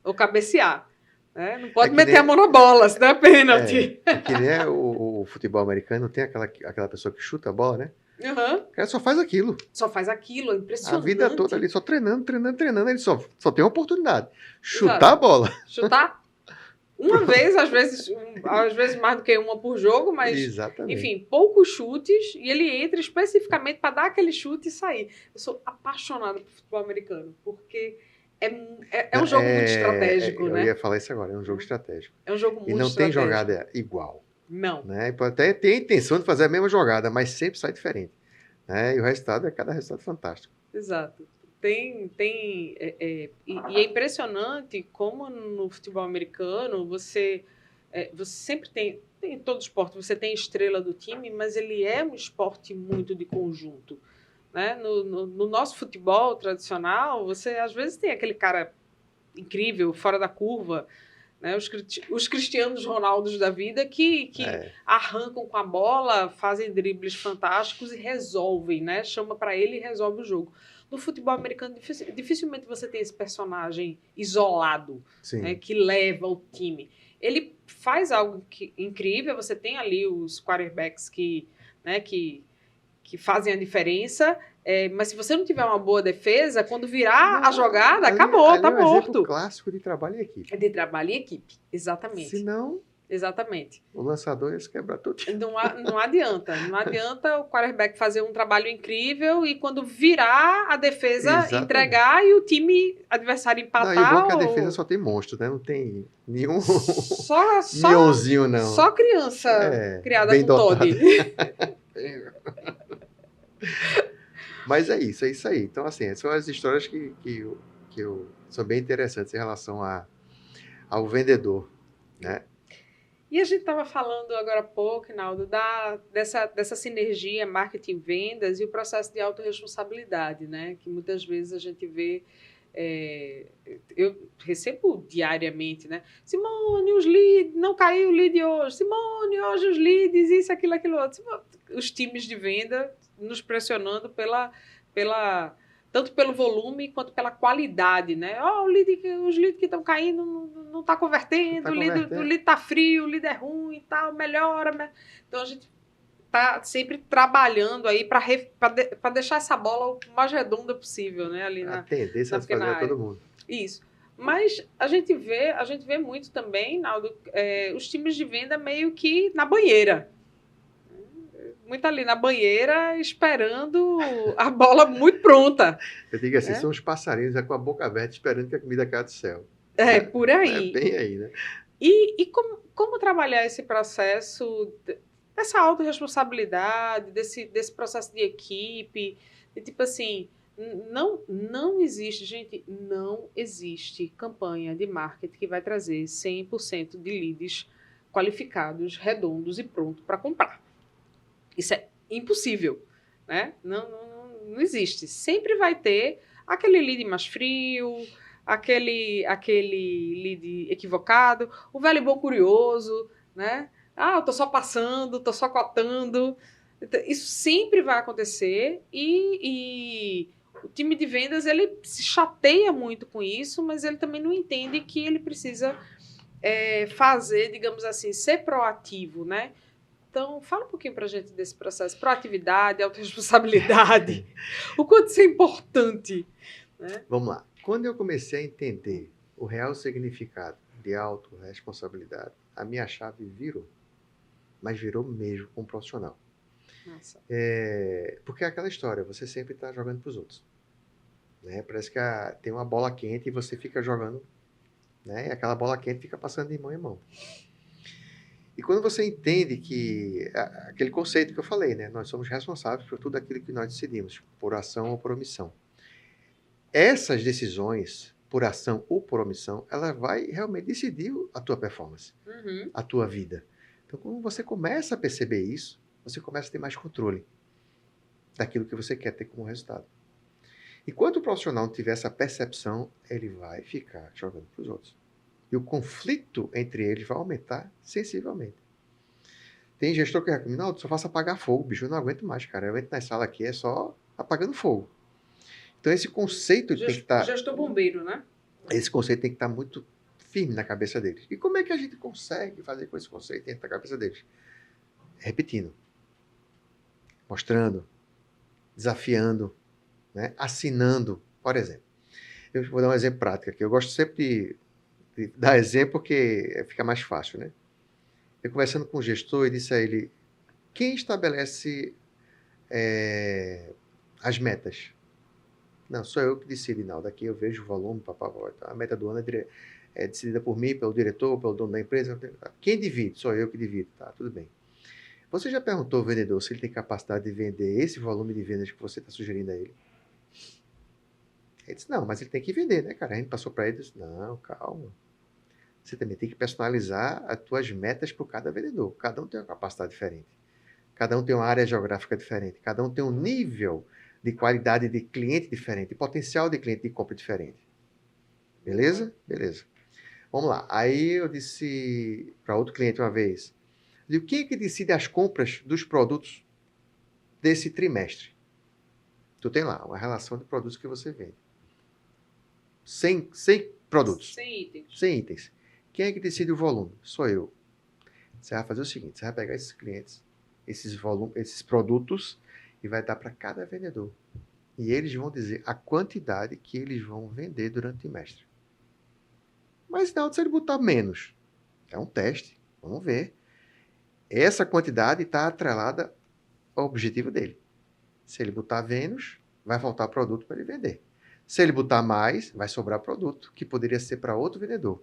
Ou cabecear. Né? Não pode meter a mão na bola, senão é pênalti. Que nem o futebol americano, tem aquela pessoa que chuta a bola, né? Uhum. O cara só faz aquilo. É impressionante. A vida toda ali, só treinando, ele só tem uma oportunidade. Chutar a bola. Chutar uma vez, às vezes mais do que uma por jogo, mas, exatamente. Enfim, poucos chutes, e ele entra especificamente para dar aquele chute e sair. Eu sou apaixonada por futebol americano, porque é um jogo muito estratégico, né? Eu ia falar isso agora, é um jogo estratégico. É um jogo muito estratégico. E não tem jogada igual. Não. Né? Pode até ter a intenção de fazer a mesma jogada, mas sempre sai diferente. Né? E o resultado cada resultado fantástico. Exato. E é impressionante como no futebol americano você sempre tem em todo esporte, você tem estrela do time, mas ele é um esporte muito de conjunto. Né? No nosso futebol tradicional, você às vezes tem aquele cara incrível, fora da curva, né? Os Cristianos Ronaldos da vida que arrancam com a bola, fazem dribles fantásticos e resolvem, né? Chama para ele e resolve o jogo. No futebol americano, dificilmente você tem esse personagem isolado, Sim. né, que leva o time. Ele faz algo incrível, você tem ali os quarterbacks né, que fazem a diferença, mas se você não tiver uma boa defesa, quando virar a jogada, acabou, tá é um exemplo morto. clássico de trabalho em equipe. De trabalho em equipe, exatamente. Se não, exatamente. O lançador ia se quebrar tudo. Não adianta. Não adianta o quarterback fazer um trabalho incrível e quando virar a defesa Exatamente. entregar e o time adversário empatar. Não, e o bom é que a defesa só tem monstro, né? Não tem nenhum só mionzinho, não. Só criança criada bem com dotada. Todd. Mas é isso aí. Então, assim, são as histórias que são bem interessantes em relação ao vendedor, né? E a gente estava falando agora há pouco, Naldo, dessa sinergia marketing-vendas e o processo de autorresponsabilidade, né? Que muitas vezes a gente vê. Eu recebo diariamente, né? Simone, os leads, não caiu o lead hoje. Simone, hoje os leads, isso, aquilo outro. Os times de venda nos pressionando tanto pelo volume quanto pela qualidade, né? Os leads que estão caindo não está convertendo, o lead está frio, o lead é ruim e tal, melhora. Então a gente está sempre trabalhando aí para deixar essa bola o mais redonda possível, né? Ali a tendência de fazer todo mundo. Isso. Mas a gente vê muito também, Naldo, os times de venda meio que na banheira. Muito ali na banheira, esperando a bola muito pronta. Eu digo assim, são os passarinhos com a boca aberta esperando que a comida caia do céu. Por aí. É bem aí, né? E como trabalhar esse processo, dessa autorresponsabilidade, desse processo de equipe, de tipo assim, não existe, gente, não existe campanha de marketing que vai trazer 100% de leads qualificados, redondos e pronto para comprar. Isso é impossível, né? Não existe. Sempre vai ter aquele lead mais frio, aquele lead equivocado, o velho bom curioso, né? Eu tô só passando, tô só cotando. Isso sempre vai acontecer e o time de vendas, ele se chateia muito com isso, mas ele também não entende que ele precisa fazer, digamos assim, ser proativo, né? Então, fala um pouquinho para a gente desse processo. Proatividade, autorresponsabilidade. O quanto isso é importante. Né? Vamos lá. Quando eu comecei a entender o real significado de autorresponsabilidade, a minha chave virou. Mas virou mesmo como profissional. Nossa. Porque é aquela história, você sempre está jogando para os outros. Né? Parece que tem uma bola quente e você fica jogando, né? E aquela bola quente fica passando de mão em mão. E quando você entende que aquele conceito que eu falei, né? Nós somos responsáveis por tudo aquilo que nós decidimos, por ação ou por omissão. Essas decisões, por ação ou por omissão, ela vai realmente decidir a tua performance, a tua vida. Então, quando você começa a perceber isso, você começa a ter mais controle daquilo que você quer ter como resultado. Enquanto o profissional não tiver essa percepção, ele vai ficar jogando para os outros. E o conflito entre eles vai aumentar sensivelmente. Tem gestor que recomenda, não, só faço apagar fogo, bicho, eu não aguento mais, cara. Eu entro na sala aqui, é só apagando fogo. Então esse conceito tem que estar... Gestor bombeiro, né? Esse conceito tem que estar muito firme na cabeça deles. E como é que a gente consegue fazer com esse conceito dentro da cabeça deles? Repetindo. Mostrando. Desafiando. Né? Assinando. Por exemplo. Eu vou dar um exemplo prático aqui. Eu gosto sempre de dar exemplo porque fica mais fácil, né? Eu conversando com o gestor, eu disse a ele, quem estabelece as metas? Não, sou eu que decido, não. Daqui eu vejo o volume, papapá. A meta do ano é decidida por mim, pelo diretor, pelo dono da empresa. Quem divide? Sou eu que divido. Tá, tudo bem. Você já perguntou ao vendedor se ele tem capacidade de vender esse volume de vendas que você está sugerindo a ele? Ele disse, não, mas ele tem que vender, né, cara? A gente passou para ele e disse, não, calma. Você também tem que personalizar as tuas metas para cada vendedor. Cada um tem uma capacidade diferente. Cada um tem uma área geográfica diferente. Cada um tem um nível de qualidade de cliente diferente, de potencial de cliente de compra diferente. Beleza? Beleza. Vamos lá. Aí eu disse para outro cliente uma vez, quem é que decide as compras dos produtos desse trimestre? Tu tem lá uma relação de produtos que você vende. 100 produtos. 100 itens. 100 itens. Quem é que decide o volume? Sou eu. Você vai fazer o seguinte, você vai pegar esses clientes, esses produtos, e vai dar para cada vendedor. E eles vão dizer a quantidade que eles vão vender durante o trimestre. Mas não, se ele botar menos, é um teste, vamos ver. Essa quantidade está atrelada ao objetivo dele. Se ele botar menos, vai faltar produto para ele vender. Se ele botar mais, vai sobrar produto, que poderia ser para outro vendedor.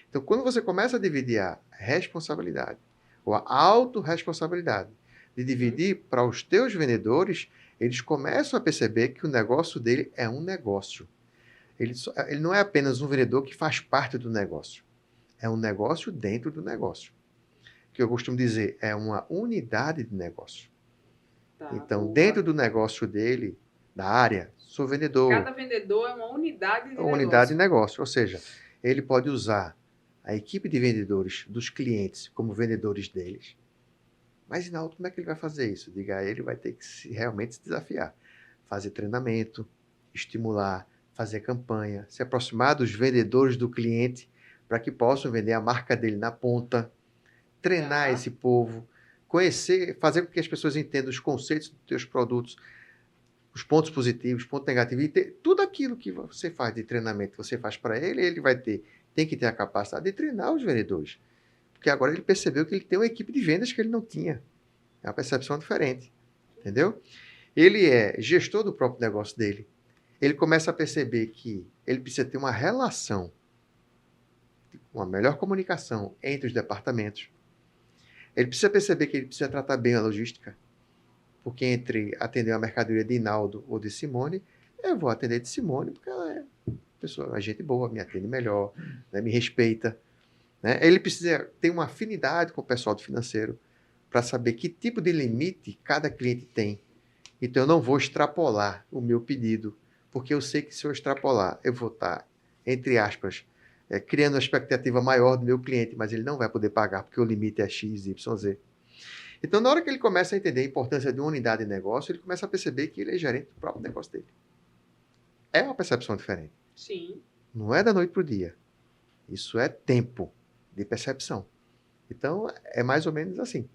Então, quando você começa a dividir a responsabilidade, ou a autorresponsabilidade, de dividir para os teus vendedores, eles começam a perceber que o negócio dele é um negócio. Ele não é apenas um vendedor que faz parte do negócio. É um negócio dentro do negócio. Que eu costumo dizer, é uma unidade de negócio. Tá, então, boa. dentro do negócio dele, da área, sou vendedor. Cada vendedor é uma unidade de negócio. Unidade de negócio. Ou seja, ele pode usar a equipe de vendedores dos clientes como vendedores deles. Mas, Inaldo, como é que ele vai fazer isso? Diga a ele, vai ter que realmente se desafiar. Fazer treinamento, estimular, fazer campanha, se aproximar dos vendedores do cliente para que possam vender a marca dele na ponta, treinar esse povo, conhecer, fazer com que as pessoas entendam os conceitos dos teus produtos, os pontos positivos, pontos negativos, e ter tudo aquilo que você faz de treinamento, você faz para ele, ele tem que ter a capacidade de treinar os vendedores. Porque agora ele percebeu que ele tem uma equipe de vendas que ele não tinha. É uma percepção diferente. Entendeu? Ele é gestor do próprio negócio dele. Ele começa a perceber que ele precisa ter uma relação, uma melhor comunicação entre os departamentos. Ele precisa perceber que ele precisa tratar bem a logística. Porque entre atender a mercadoria de Inaldo ou de Simone, eu vou atender de Simone, porque ela é pessoa, gente boa, me atende melhor, né, me respeita. Né? Ele precisa ter uma afinidade com o pessoal do financeiro para saber que tipo de limite cada cliente tem. Então, eu não vou extrapolar o meu pedido, porque eu sei que se eu extrapolar, eu vou estar, entre aspas, criando uma expectativa maior do meu cliente, mas ele não vai poder pagar, porque o limite é X, Y, Z. Então, na hora que ele começa a entender a importância de uma unidade de negócio, ele começa a perceber que ele é gerente do próprio negócio dele. É uma percepção diferente. Sim. Não é da noite para o dia. Isso é tempo de percepção. Então, é mais ou menos assim.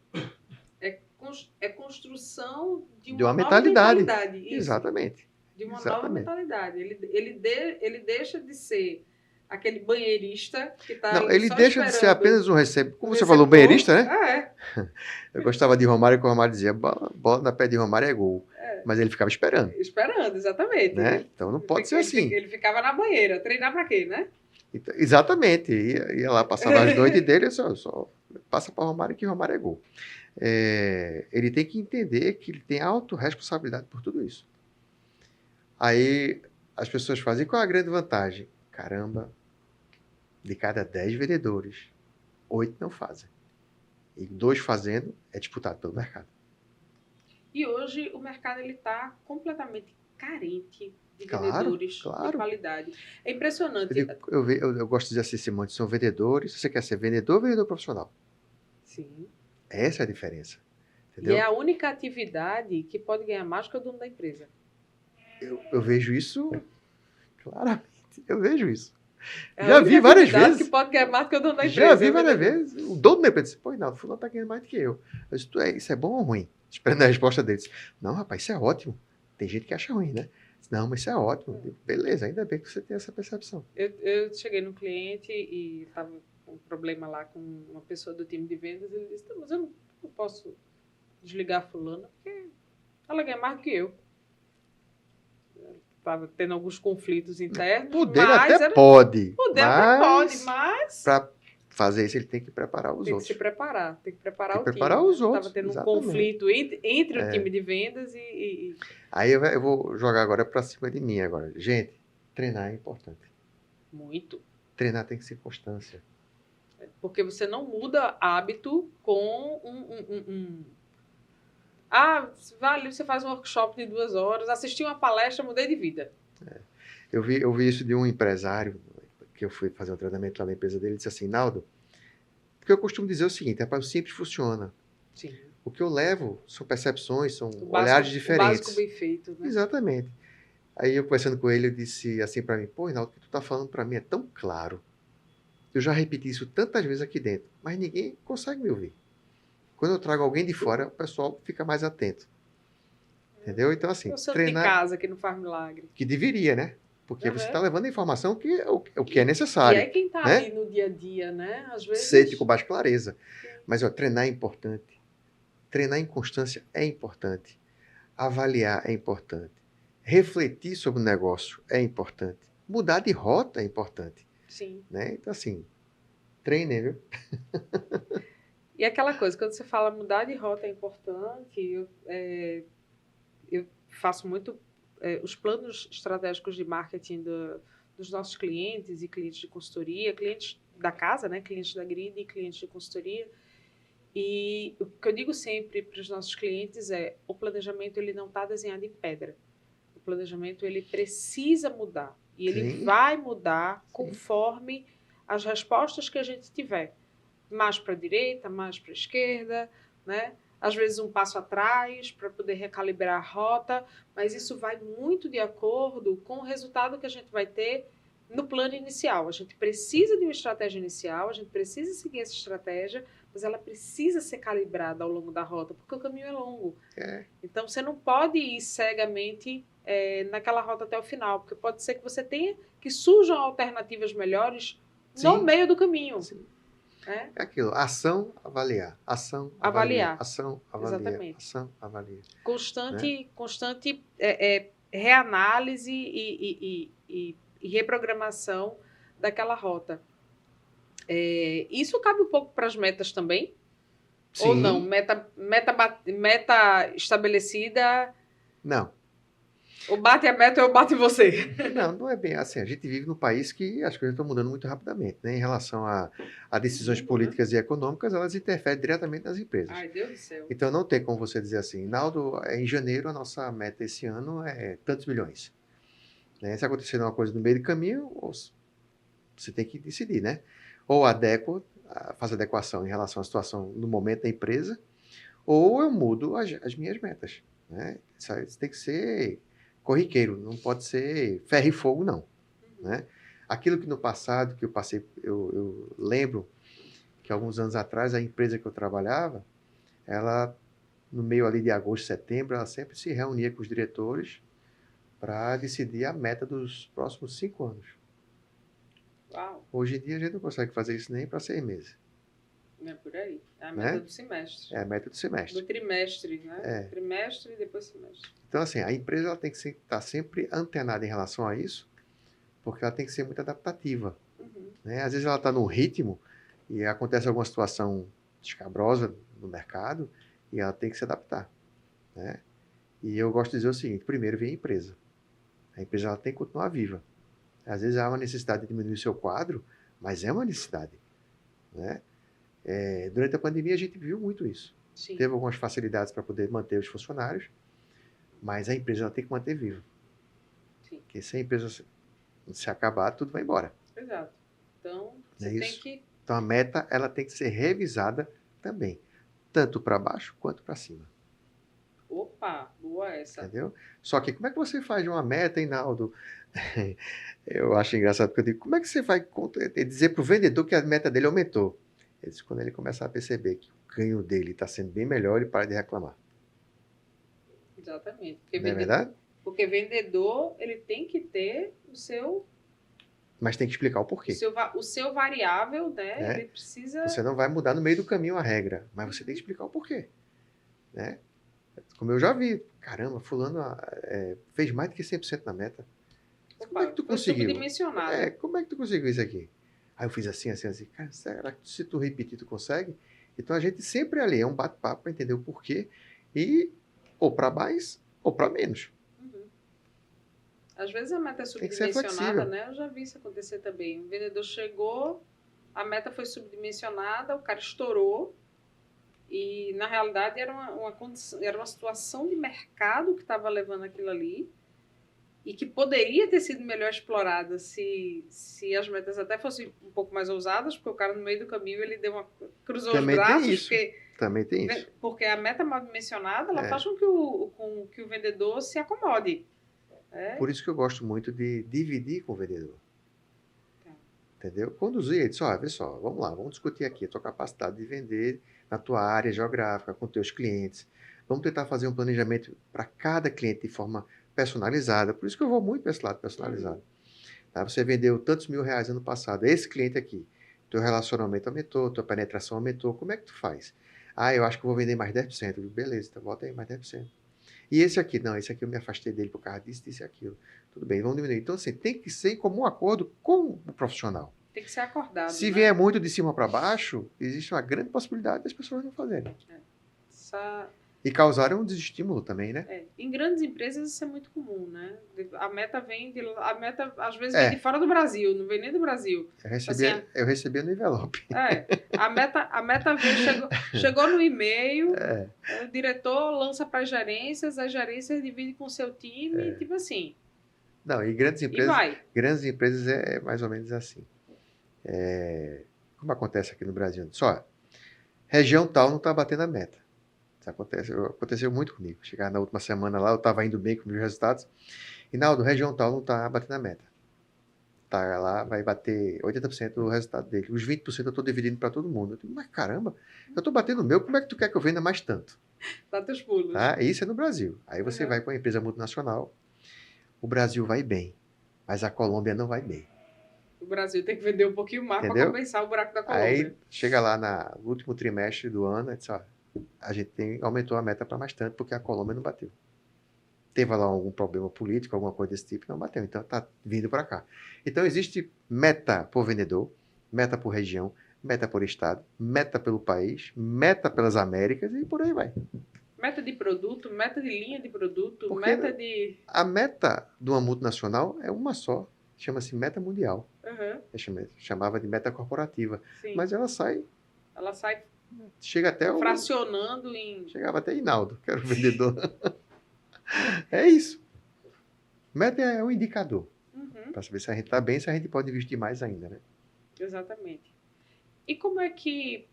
É construção de uma nova mentalidade. Isso. Exatamente. De uma Exatamente. nova mentalidade. Ele deixa de ser aquele banheirista que está Não, ele deixa de ser apenas um receptor. Como você falou, banheirista, né? Eu gostava de Romário, que o Romário dizia, bola na pé de Romário é gol. Mas ele ficava esperando. Esperando, exatamente. Né? Então não pode ser assim. Ele ficava na banheira. Treinar pra quê, né? Então, exatamente. Ia lá, passava as noites dele, só passa para Romário que Romário é gol. Ele tem que entender que ele tem autorresponsabilidade por tudo isso. Aí as pessoas fazem, qual é a grande vantagem? Caramba, de cada 10 vendedores, 8 não fazem. E 2 fazendo é disputado pelo mercado. E hoje o mercado está completamente carente de vendedores de qualidade. É impressionante. Eu gosto de dizer assim, Simone, são vendedores. Você quer ser vendedor ou vendedor profissional? Sim. Essa é a diferença. Entendeu? E é a única atividade que pode ganhar mais que o dono da empresa. Eu vejo isso claramente. Eu vejo isso. Já vi várias vezes. Que pode ganhar mais que o dono da empresa. Já vi várias vezes. O dono da empresa disse, pô, não, o fulano está ganhando mais do que eu. Eu disse, isso é bom ou ruim? Esperando a resposta deles. Não, rapaz, isso é ótimo. Tem gente que acha ruim, né? Não, mas isso é ótimo. Beleza, ainda bem que você tem essa percepção. Eu cheguei no cliente e estava com um problema lá com uma pessoa do time de vendas. Ele disse, mas eu não posso desligar a fulana, porque ela ganha mais do que eu. Estava tendo alguns conflitos internos. Poder até pode. Mas para fazer isso, ele tem que preparar os outros. Tem que se preparar, tem que preparar o time. Preparar os outros. Estava tendo um conflito entre o time de vendas e... Aí eu vou jogar agora para cima de mim agora. Gente, treinar é importante. Muito. Treinar tem que ser constância. Porque você não muda hábito com você faz um workshop de 2 horas, assisti uma palestra, mudei de vida. Eu vi isso de um empresário, que eu fui fazer um treinamento lá na empresa dele, ele disse assim, Naldo, porque eu costumo dizer o seguinte, rapaz, o simples funciona. Sim. O que eu levo são percepções, são O olhares básico, o básico diferentes. bem feito, né? Exatamente. Aí eu conversando com ele, eu disse assim para mim, pô, Rinaldo, o que tu tá falando para mim é tão claro. Eu já repeti isso tantas vezes aqui dentro, mas ninguém consegue me ouvir. Quando eu trago alguém de fora, o pessoal fica mais atento. Entendeu? Então, É assim, o santo de treinar, casa que não faz milagre. que deveria, né? Porque você está Uhum. levando a informação que é o que é E necessário, é quem tá ali né? no dia a dia, né? Às Sede com vezes. mais clareza. Sim. Mas, ó, treinar é importante. Treinar em constância é importante. Avaliar é importante. Refletir sobre o negócio é importante. Mudar de rota é importante, Sim. né? Então, assim, treine, viu? E aquela coisa, quando você fala mudar de rota é importante, eu faço muito os planos estratégicos de marketing dos nossos clientes e clientes de consultoria, clientes da casa, né, clientes da grid e clientes de consultoria. E o que eu digo sempre para os nossos clientes é: o planejamento ele não está desenhado em pedra. O planejamento ele precisa mudar e ele Sim, vai mudar sim. conforme as respostas que a gente tiver. Mais para a direita, mais para a esquerda, né? Às vezes um passo atrás para poder recalibrar a rota, mas isso vai muito de acordo com o resultado que a gente vai ter no plano inicial. A gente precisa de uma estratégia inicial, a gente precisa seguir essa estratégia, mas ela precisa ser calibrada ao longo da rota, porque o caminho é longo. É. Então você não pode ir cegamente naquela rota até o final, porque pode ser que você tenha que surjam alternativas melhores no Sim. meio do caminho. Sim. Né? É aquilo, ação, avaliar. Ação, avalia. Avaliar. Ação, avalia. Exatamente. Ação, avalia. Constante reanálise e reprogramação daquela rota. Isso cabe um pouco para as metas também? Sim. Ou não? Meta estabelecida, Não. ou bate a meta ou eu bato em você. Não é bem assim. A gente vive num país que as coisas estão mudando muito rapidamente, né? Em relação a decisões políticas e econômicas, elas interferem diretamente nas empresas. Ai, Deus do céu. Então não tem como você dizer assim, Naldo, em janeiro a nossa meta esse ano é tantos milhões. Né? Se acontecer uma coisa no meio do caminho, você tem que decidir, né? Ou faz adequação em relação à situação no momento da empresa, ou eu mudo as minhas metas. Né? Isso tem que ser corriqueiro, não pode ser ferro e fogo, não. Né? Aquilo que no passado, que eu passei, eu lembro que alguns anos atrás, a empresa que eu trabalhava, ela, no meio ali de agosto, setembro, ela sempre se reunia com os diretores para decidir a meta dos próximos 5 anos. Uau. Hoje em dia a gente não consegue fazer isso nem para 6 meses. É por aí. É a meta, né? do semestre. É a meta do semestre. Do trimestre, né? É. Trimestre e depois semestre. Então, assim, a empresa ela tem que estar sempre antenada em relação a isso, porque ela tem que ser muito adaptativa. Uhum. Né? Às vezes ela está num ritmo e acontece alguma situação escabrosa no mercado e ela tem que se adaptar. Né? E eu gosto de dizer o seguinte: primeiro vem a empresa. A empresa ela tem que continuar viva. Às vezes há uma necessidade de diminuir o seu quadro, mas é uma necessidade. Né? Durante a pandemia a gente viu muito isso. Sim. Teve algumas facilidades para poder manter os funcionários, mas a empresa ela tem que manter viva. Sim. Porque se a empresa se acabar, tudo vai embora. Exato. Então, você tem que... Então a meta ela tem que ser revisada também, tanto para baixo quanto para cima. Opa, boa essa. Entendeu? Só que como é que você faz uma meta, Hinaldo? Eu acho engraçado porque eu digo, como é que você vai dizer para o vendedor que a meta dele aumentou? Ele diz, quando ele começar a perceber que o ganho dele está sendo bem melhor, ele para de reclamar. Exatamente. Porque Não é verdade? Porque vendedor, ele tem que ter o seu... Mas tem que explicar o porquê. O seu variável, né? Ele precisa... Você não vai mudar no meio do caminho a regra, mas você tem que explicar o porquê. Né? Como eu já vi, caramba, fulano fez mais do que 100% na meta. Opa, como é que tu conseguiu? Subdimensionado. Como é que tu conseguiu isso aqui? Aí eu fiz assim. Cara, será que se tu repetir, tu consegue? Então a gente sempre ali é um bate-papo para entender o porquê e ou para mais ou para menos. Às vezes a meta é subdimensionada, né? Eu já vi isso acontecer também. O vendedor chegou, a meta foi subdimensionada, o cara estourou e, na realidade, era uma situação de mercado que estava levando aquilo ali e que poderia ter sido melhor explorada se as metas até fossem um pouco mais ousadas, porque o cara, no meio do caminho, ele cruzou também os braços, tem isso. porque Também tem isso. Porque a meta mal dimensionada, ela É. faz com que o vendedor se acomode. Por isso que eu gosto muito de dividir com o vendedor. Tá. Entendeu? Conduzir, ele disse, olha, vê só, vamos lá, vamos discutir aqui a tua capacidade de vender na tua área geográfica, com teus clientes. Vamos tentar fazer um planejamento para cada cliente de forma personalizada. Por isso que eu vou muito para esse lado personalizado. Tá? Você vendeu tantos R$ 1.000 ano passado, esse cliente aqui, teu relacionamento aumentou, tua penetração aumentou, como é que tu faz? Ah, eu acho que eu vou vender mais 10%. Eu digo, beleza, então bota aí mais 10%. E esse aqui, não, esse aqui eu me afastei dele por causa disso, disso e aquilo. Tudo bem, vamos diminuir. Então, assim, tem que ser em comum acordo com o profissional. Tem que ser acordado, Se né? vier muito de cima para baixo, existe uma grande possibilidade das pessoas não fazerem. Essa- E causarem um desestímulo também, né? Em grandes empresas isso é muito comum, né? A meta às vezes É. vem de fora do Brasil, não vem nem do Brasil. Eu recebia no envelope. A meta veio, chegou no e-mail, o diretor lança para as gerências dividem com o seu time, tipo assim, Não, e e vai. grandes empresas é mais ou menos assim. Como acontece aqui no Brasil. Só, região tal não está batendo a meta. Isso aconteceu muito comigo. Chegar na última semana lá, eu estava indo bem com meus resultados. Rinaldo, região tal não está batendo a meta. Tá lá, vai bater 80% do resultado dele. Os 20% eu estou dividindo para todo mundo. Eu digo, mas caramba, eu estou batendo o meu, como é que tu quer que eu venda mais tanto? Dá teus pulos. Tá? Isso é no Brasil. Aí você vai com a empresa multinacional, o Brasil vai bem, mas a Colômbia não vai bem. O Brasil tem que vender um pouquinho mais para Entendeu? compensar o buraco da Colômbia. Aí chega lá no último trimestre do ano, e diz, ó, a gente aumentou a meta para mais tanto porque a Colômbia não bateu. Teve lá algum problema político, alguma coisa desse tipo, não bateu. Então está vindo para cá. Então existe meta por vendedor, meta por região, meta por estado, meta pelo país, meta pelas Américas e por aí vai. Meta de produto, meta de linha de produto, Porque meta de... a meta de uma multinacional é uma só. Chama-se meta mundial. Uhum, Eu chamava de meta corporativa. sim. Mas ela sai, Chega até fracionando em... Chegava até Hinaldo, que era o vendedor. É isso. Meta é um indicador. Para saber se a gente está bem, se a gente pode investir mais ainda, né? Exatamente. E como é que...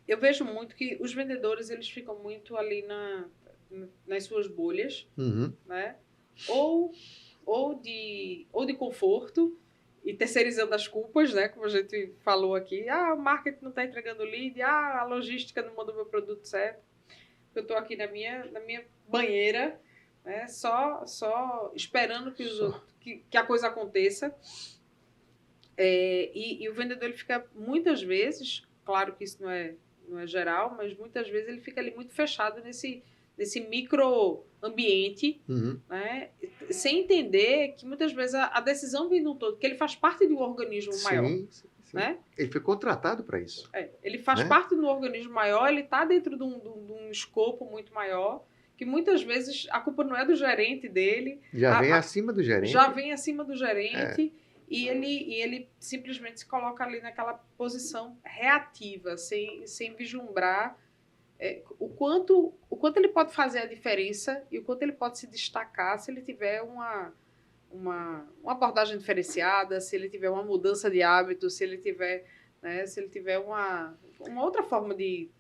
Eu vejo muito que os vendedores, eles ficam muito ali nas suas bolhas, né? Ou de conforto, e terceirizando as culpas, né? Como a gente falou aqui. O marketing não está entregando lead, a logística não mandou meu produto certo. Eu estou aqui na minha banheira, né? Só esperando que a coisa aconteça. E o vendedor, ele fica muitas vezes, claro que isso não é geral, mas muitas vezes ele fica ali muito fechado nesse micro ambiente, né? Sem entender que muitas vezes a decisão vem de um todo, que ele faz parte de um organismo maior. Sim. Né? Ele foi contratado para isso. Ele faz parte de um organismo maior, ele está dentro de um escopo muito maior, que muitas vezes a culpa não é do gerente dele. Já vem acima do gerente. Já vem acima do gerente. E ele simplesmente se coloca ali naquela posição reativa, sem vislumbrar o quanto ele pode fazer a diferença e o quanto ele pode se destacar se ele tiver uma abordagem diferenciada, se ele tiver uma mudança de hábito, se ele tiver uma outra forma de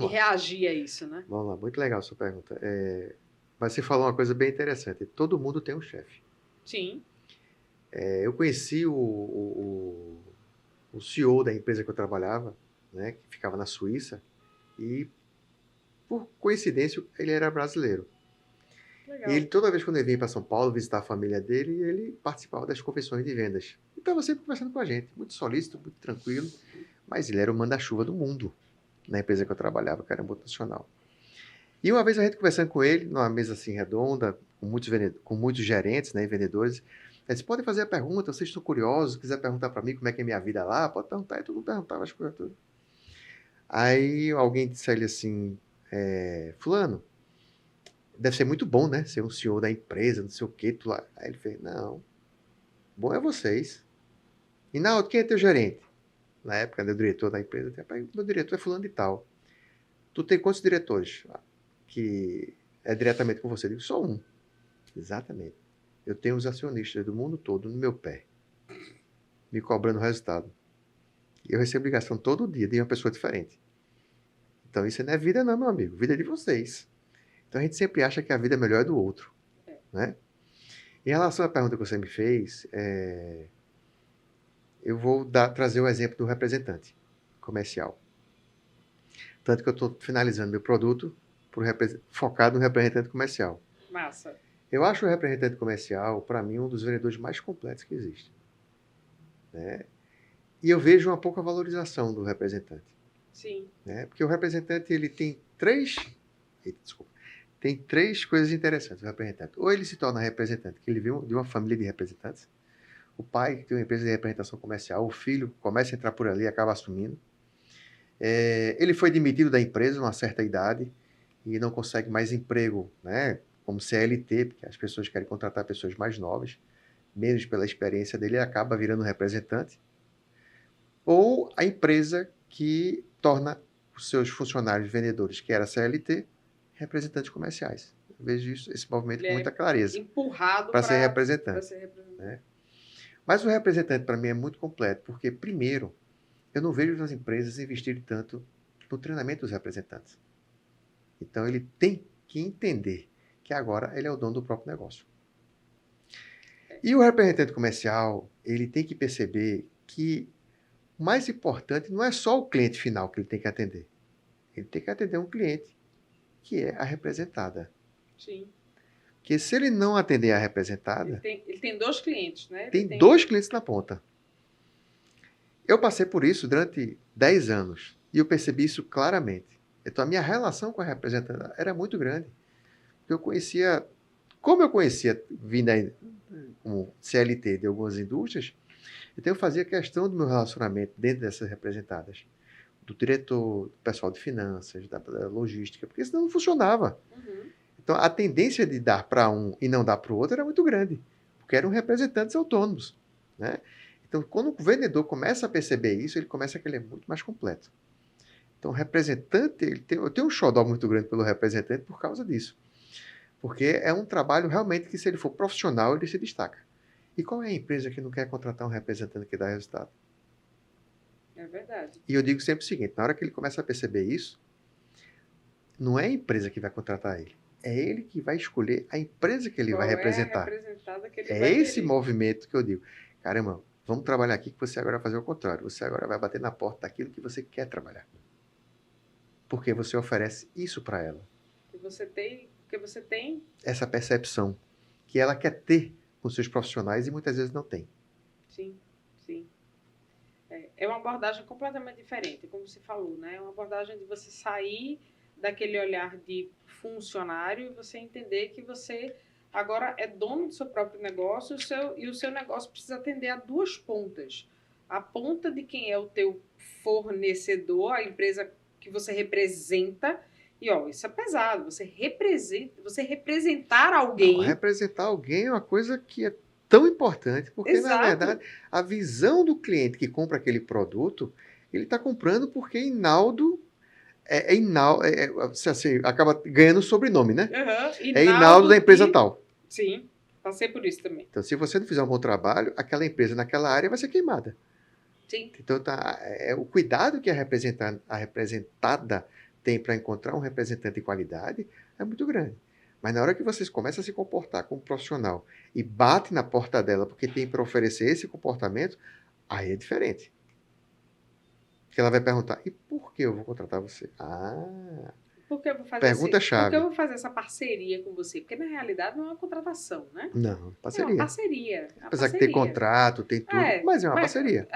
reagir a isso, né? Vamos lá, muito legal a sua pergunta. Mas você falou uma coisa bem interessante. Todo mundo tem um chefe. Sim. Eu conheci o CEO da empresa que eu trabalhava, né, que ficava na Suíça, e por coincidência ele era brasileiro. Legal. E ele, toda vez quando ele vinha para São Paulo visitar a família dele, ele participava das convenções de vendas. E estava sempre conversando com a gente, muito solícito, muito tranquilo, mas ele era o manda-chuva do mundo na empresa que eu trabalhava, que era multinacional. E uma vez a gente conversando com ele, numa mesa assim redonda, com muitos gerentes, né, e vendedores, ele disse, podem fazer a pergunta, vocês estão curiosos, quiser perguntar para mim como é que é a minha vida lá, pode perguntar, e todo mundo perguntava as coisas todas. Aí alguém disse a ele assim, fulano, deve ser muito bom, né, ser um CEO da empresa, não sei o que, tu lá. Aí ele fez, não, bom é vocês. E Naldo, quem é teu gerente? Na época, o diretor da empresa, meu diretor é fulano de tal. Tu tem quantos diretores que é diretamente com você? Eu digo, só um. Exatamente. Eu tenho os acionistas do mundo todo no meu pé, me cobrando resultado. E eu recebo ligação todo dia de uma pessoa diferente. Então, isso não é vida não, meu amigo. Vida é de vocês. Então, a gente sempre acha que a vida melhor é do outro. Né? Em relação à pergunta que você me fez, eu vou trazer o exemplo do representante comercial. Tanto que eu estou finalizando meu produto focado no representante comercial. Massa. Eu acho o representante comercial, para mim, um dos vendedores mais completos que existe. Né? E eu vejo uma pouca valorização do representante. Sim. Né? Porque o representante ele tem três coisas interessantes. O representante. Ou ele se torna representante, que ele vem de uma família de representantes. O pai que tem uma empresa de representação comercial, o filho começa a entrar por ali e acaba assumindo. Ele foi demitido da empresa a uma certa idade e não consegue mais emprego, né, como CLT, porque as pessoas querem contratar pessoas mais novas, menos pela experiência dele, ele acaba virando representante. Ou a empresa que torna os seus funcionários vendedores, que era CLT, representantes comerciais. Eu vejo esse movimento com muita clareza. Empurrado para ser representante. Né? Mas o representante, para mim, é muito completo, porque, primeiro, eu não vejo as empresas investirem tanto no treinamento dos representantes. Então, ele tem que entender que agora ele é o dono do próprio negócio. E o representante comercial, ele tem que perceber que o mais importante não é só o cliente final que ele tem que atender. Ele tem que atender um cliente, que é a representada. Sim. Porque se ele não atender a representada... Ele tem 2 clientes, né? Tem 2 clientes na ponta. Eu passei por isso durante 10 anos. E eu percebi isso claramente. Então, a minha relação com a representante era muito grande. Eu conhecia... Como eu conhecia, vindo como CLT de algumas indústrias, então eu fazia questão do meu relacionamento dentro dessas representadas. Do diretor, do pessoal de finanças, da logística, porque senão não funcionava. Uhum. Então, a tendência de dar para um e não dar para o outro era muito grande, porque eram representantes autônomos. Né? Então, quando o vendedor começa a perceber isso, ele começa a querer muito mais completo. Então, o representante, eu tenho um xodó muito grande pelo representante por causa disso. Porque é um trabalho realmente que, se ele for profissional, ele se destaca. E qual é a empresa que não quer contratar um representante que dá resultado? É verdade. E eu digo sempre o seguinte, na hora que ele começa a perceber isso, não é a empresa que vai contratar ele. É ele que vai escolher a empresa que ele vai representar. É esse movimento que eu digo. Caramba, vamos trabalhar aqui que você agora vai fazer o contrário. Você agora vai bater na porta daquilo que você quer trabalhar. Porque você oferece isso para ela. Porque você tem essa percepção que ela quer ter com seus profissionais e muitas vezes não tem. Sim, sim. É uma abordagem completamente diferente, como você falou, né? É uma abordagem de você sair daquele olhar de funcionário e você entender que você agora é dono do seu próprio negócio e o seu negócio precisa atender a 2 pontas. A ponta de quem é o teu fornecedor, a empresa que você representa. E, isso é pesado. Você representar alguém... Não, representar alguém é uma coisa que é tão importante, porque, Exato. Na verdade, a visão do cliente que compra aquele produto, ele está comprando porque Hinaldo... assim, acaba ganhando sobrenome, né? Uhum. É Hinaldo da empresa tal. Sim, passei por isso também. Então, se você não fizer um bom trabalho, aquela empresa naquela área vai ser queimada. Sim. Então, o cuidado que a representada tem para encontrar um representante de qualidade é muito grande. Mas na hora que vocês começam a se comportar como profissional e bate na porta dela porque tem para oferecer esse comportamento, aí é diferente. Porque ela vai perguntar, e por que eu vou contratar você? Porque eu vou fazer pergunta-chave. Porque eu vou fazer essa parceria com você? Porque na realidade não é uma contratação, né? Não, parceria. É uma parceria. Apesar que tem contrato, tem tudo, mas é uma parceria.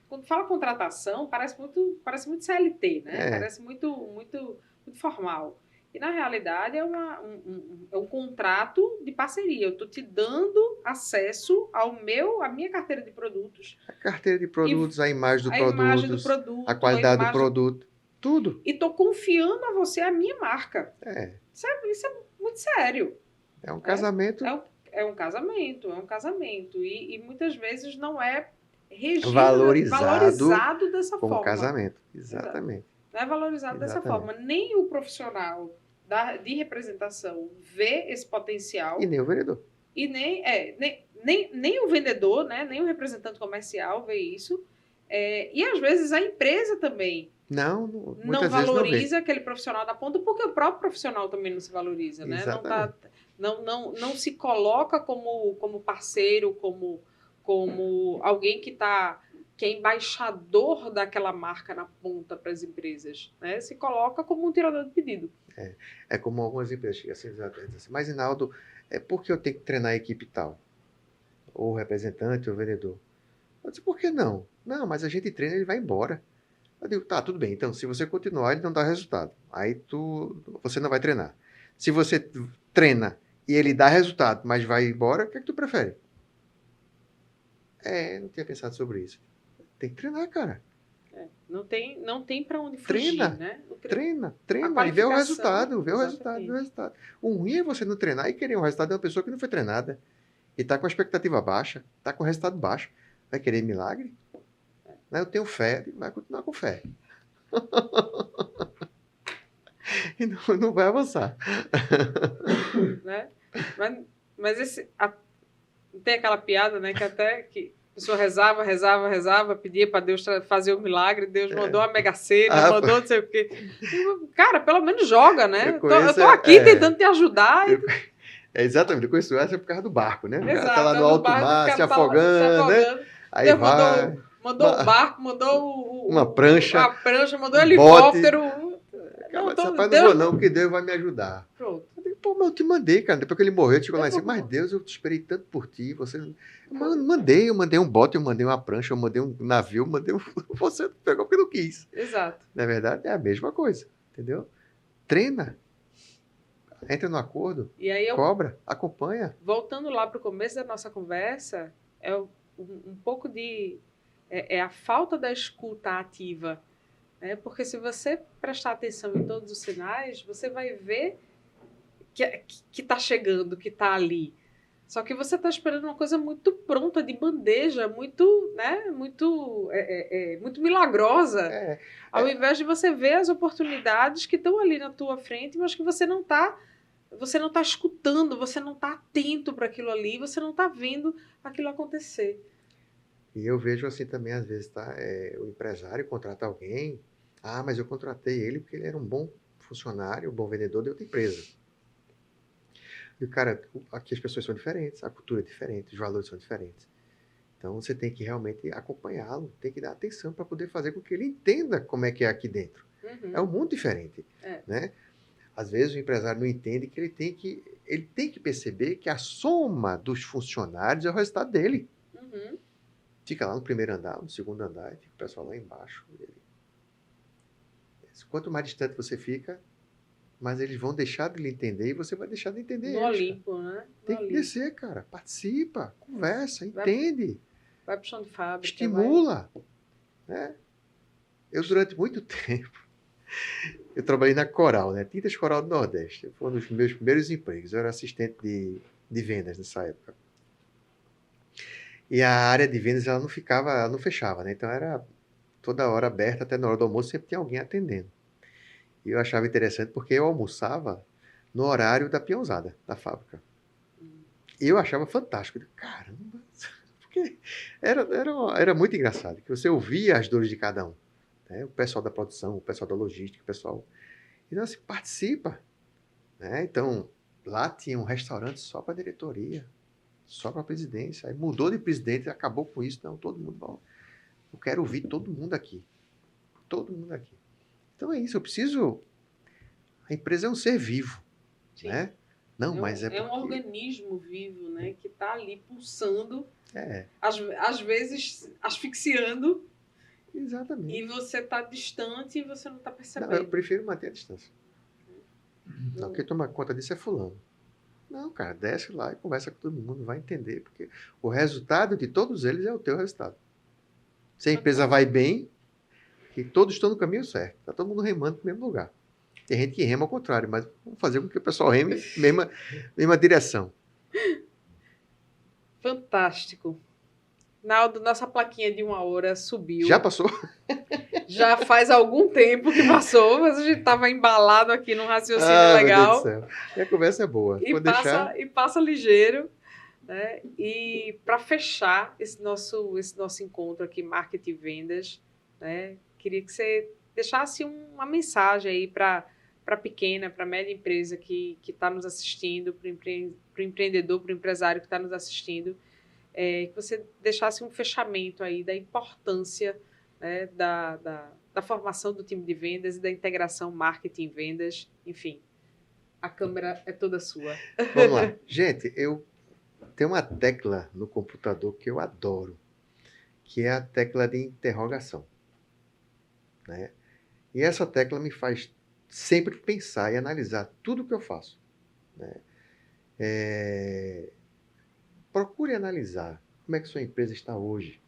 Quando fala contratação, parece muito CLT, né? Parece muito formal. E na realidade é um contrato de parceria. Eu estou te dando acesso à minha carteira de produtos. A carteira de produtos, a imagem do produto, a qualidade do produto, tudo. E estou confiando a você a minha marca. Isso é muito sério. É um casamento. É um casamento. E muitas vezes não é regido, valorizado dessa como forma. Casamento, exatamente. Não é valorizado dessa forma. Nem o profissional de representação vê esse potencial. E nem o vendedor. E nem o vendedor, né? Nem o representante comercial vê isso. E às vezes a empresa também Não, não muitas vezes não vê. valoriza aquele profissional da ponta, porque o próprio profissional também não se valoriza, né? Exatamente. Não se coloca como parceiro, como alguém que é embaixador daquela marca na ponta para as empresas, né? Se coloca como um tirador de pedido. É como algumas empresas chegam assim, dizem assim, mas Hinaldo, por que eu tenho que treinar a equipe tal? Ou o representante, ou o vendedor. Eu disse, por que não? Não, mas a gente treina e ele vai embora. Eu digo, tá, tudo bem. Então, se você continuar, ele não dá resultado. Aí você não vai treinar. Se você treina e ele dá resultado, mas vai embora, o que é que tu prefere? Não tinha pensado sobre isso. Tem que treinar, cara. Não tem para onde fugir, Treina, né? treina A e vê o qualificação, resultado, vê o resultado. O ruim é você não treinar e querer um resultado de uma pessoa que não foi treinada. E está com a expectativa baixa, está com o resultado baixo. Vai querer milagre? Eu tenho fé, vai continuar com fé. E não vai avançar. Né? Mas tem aquela piada, né? Que até que a pessoa rezava, pedia para Deus fazer o milagre, Deus mandou a Mega Sena, mandou não sei o quê. Cara, pelo menos joga, né? Eu tô aqui tentando te ajudar. Exatamente, eu conheço essa por causa do barco, né? O cara Exato, tá lá no alto mar, se afogando, né? Aí Deus mandou o barco, mandou uma prancha, mandou o helicóptero. Rapaz, não vou não, porque Deus vai me ajudar. Pronto. Pô, mas eu te mandei, cara. Depois que ele morreu, ele chegou lá e disse, mas Deus, eu te esperei tanto por ti. Eu mandei um bote, eu mandei uma prancha, eu mandei um navio, você pegou porque não quis. Exato. Na verdade, é a mesma coisa, entendeu? Treina. Entra no acordo, e aí cobra, acompanha. Voltando lá para o começo da nossa conversa, um pouco de... a falta da escuta ativa. Porque se você prestar atenção em todos os sinais, você vai ver que está chegando, que está ali. Só que você está esperando uma coisa muito pronta, de bandeja, muito, né, muito milagrosa. Ao invés de você ver as oportunidades que estão ali na tua frente, mas que você não está escutando, você não está atento para aquilo ali, você não está vendo aquilo acontecer. E eu vejo assim também, às vezes, tá? O empresário contrata alguém, mas eu contratei ele porque ele era um bom funcionário, um bom vendedor de outra empresa. E, cara, aqui as pessoas são diferentes, a cultura é diferente, os valores são diferentes. Então, você tem que realmente acompanhá-lo, tem que dar atenção para poder fazer com que ele entenda como é que é aqui dentro. É um mundo diferente, né? Às vezes o empresário não entende que ele tem que perceber que a soma dos funcionários é o resultado dele. Fica lá no primeiro andar, no segundo andar, fica o pessoal lá embaixo. Quanto mais distante você fica, mais eles vão deixar de lhe entender e você vai deixar de entender eles. No Olimpo, né? Tem que descer, cara. Participa, conversa, entende. Vai pro chão de fábrica. Estimula. Né? Eu, durante muito tempo, eu trabalhei na Coral, né? Tintas Coral do Nordeste. Foi um dos meus primeiros empregos. Eu era assistente de vendas nessa época. E a área de vendas, ela não fechava, né? Então era toda hora aberta, até na hora do almoço sempre tinha alguém atendendo. E eu achava interessante porque eu almoçava no horário da peãozada, da fábrica. E eu achava fantástico. Caramba! Porque era muito engraçado, que você ouvia as dores de cada um. Né? O pessoal da produção, o pessoal da logística, o pessoal... Então, assim, participa. Né? Então, lá tinha um restaurante só para a diretoria, só para a presidência. Aí mudou de presidente e acabou com isso. Não, todo mundo... Bom, eu quero ouvir todo mundo aqui. Todo mundo aqui. Então é isso, eu preciso... A empresa é um ser vivo, né? Não, mas um organismo vivo, né? Que está ali pulsando, às vezes asfixiando. Exatamente. E você está distante e você não está percebendo. Não, eu prefiro manter a distância. Não, quem toma conta disso é fulano. Não, cara, desce lá e conversa com todo mundo, vai entender, porque o resultado de todos eles é o teu resultado. Se a empresa vai bem, que todos estão no caminho certo. Está todo mundo remando para o mesmo lugar. Tem gente que rema ao contrário, mas vamos fazer com que o pessoal reme mesma direção. Fantástico. Naldo, nossa plaquinha de 1 hora subiu. Já passou? Já faz algum tempo que passou, mas a gente estava embalado aqui num raciocínio legal. Meu Deus do céu. E a conversa é boa. E passa ligeiro. né? E para fechar esse nosso encontro aqui, Marketing e Vendas, né? Queria que você deixasse uma mensagem aí para a pequena, para a média empresa que está nos assistindo, para o empreendedor, para o empresário que está nos assistindo, que você deixasse um fechamento aí da importância, né, da formação do time de vendas e da integração marketing e vendas. Enfim, a câmera é toda sua. Vamos lá. Gente, eu tenho uma tecla no computador que eu adoro, que é a tecla de interrogação, né? E essa tecla me faz sempre pensar e analisar tudo o que eu faço, né? Procure analisar como é que sua empresa está hoje,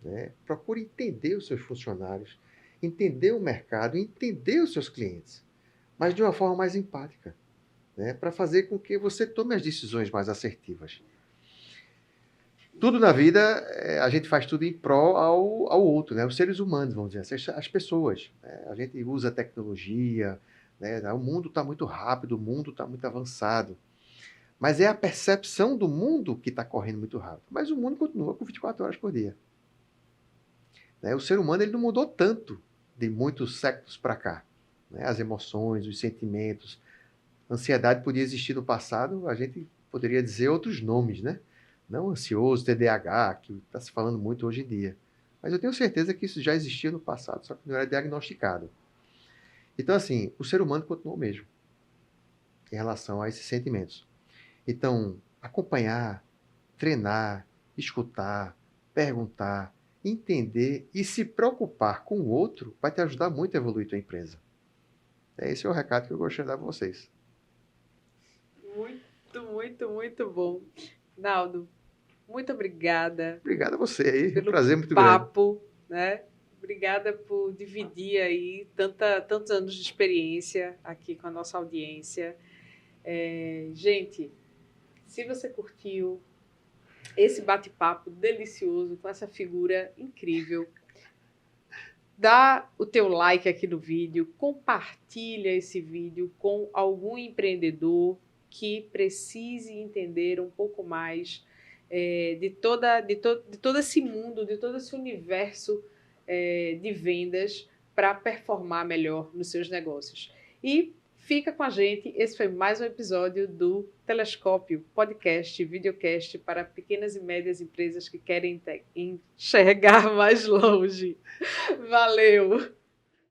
né? Procure entender os seus funcionários, entender o mercado, entender os seus clientes, mas de uma forma mais empática, né? Para fazer com que você tome as decisões mais assertivas. Tudo na vida, a gente faz tudo em prol ao outro, né? Os seres humanos, vamos dizer assim, as pessoas, né? A gente usa tecnologia, né? O mundo está muito rápido, o mundo está muito avançado. Mas é a percepção do mundo que está correndo muito rápido. Mas o mundo continua com 24 horas por dia, né? O ser humano ele não mudou tanto de muitos séculos para cá, né? As emoções, os sentimentos. A ansiedade podia existir no passado, a gente poderia dizer outros nomes, né? Não ansioso, TDAH, que está se falando muito hoje em dia. Mas eu tenho certeza que isso já existia no passado, só que não era diagnosticado. Então, assim, o ser humano continuou o mesmo em relação a esses sentimentos. Então, acompanhar, treinar, escutar, perguntar, entender e se preocupar com o outro vai te ajudar muito a evoluir tua empresa. Esse é o recado que eu gostaria de dar para vocês. Muito, muito, muito bom. Naldo, muito obrigada. Obrigado a você aí, Pelo um prazer muito papo, né? Obrigada por dividir aí tantos anos de experiência aqui com a nossa audiência. Gente, se você curtiu esse bate-papo delicioso com essa figura incrível, dá o teu like aqui no vídeo, compartilha esse vídeo com algum empreendedor que precise entender um pouco mais de todo esse mundo, de todo esse universo de vendas para performar melhor nos seus negócios. E fica com a gente, esse foi mais um episódio do Telescópio, podcast, videocast para pequenas e médias empresas que querem enxergar mais longe. Valeu!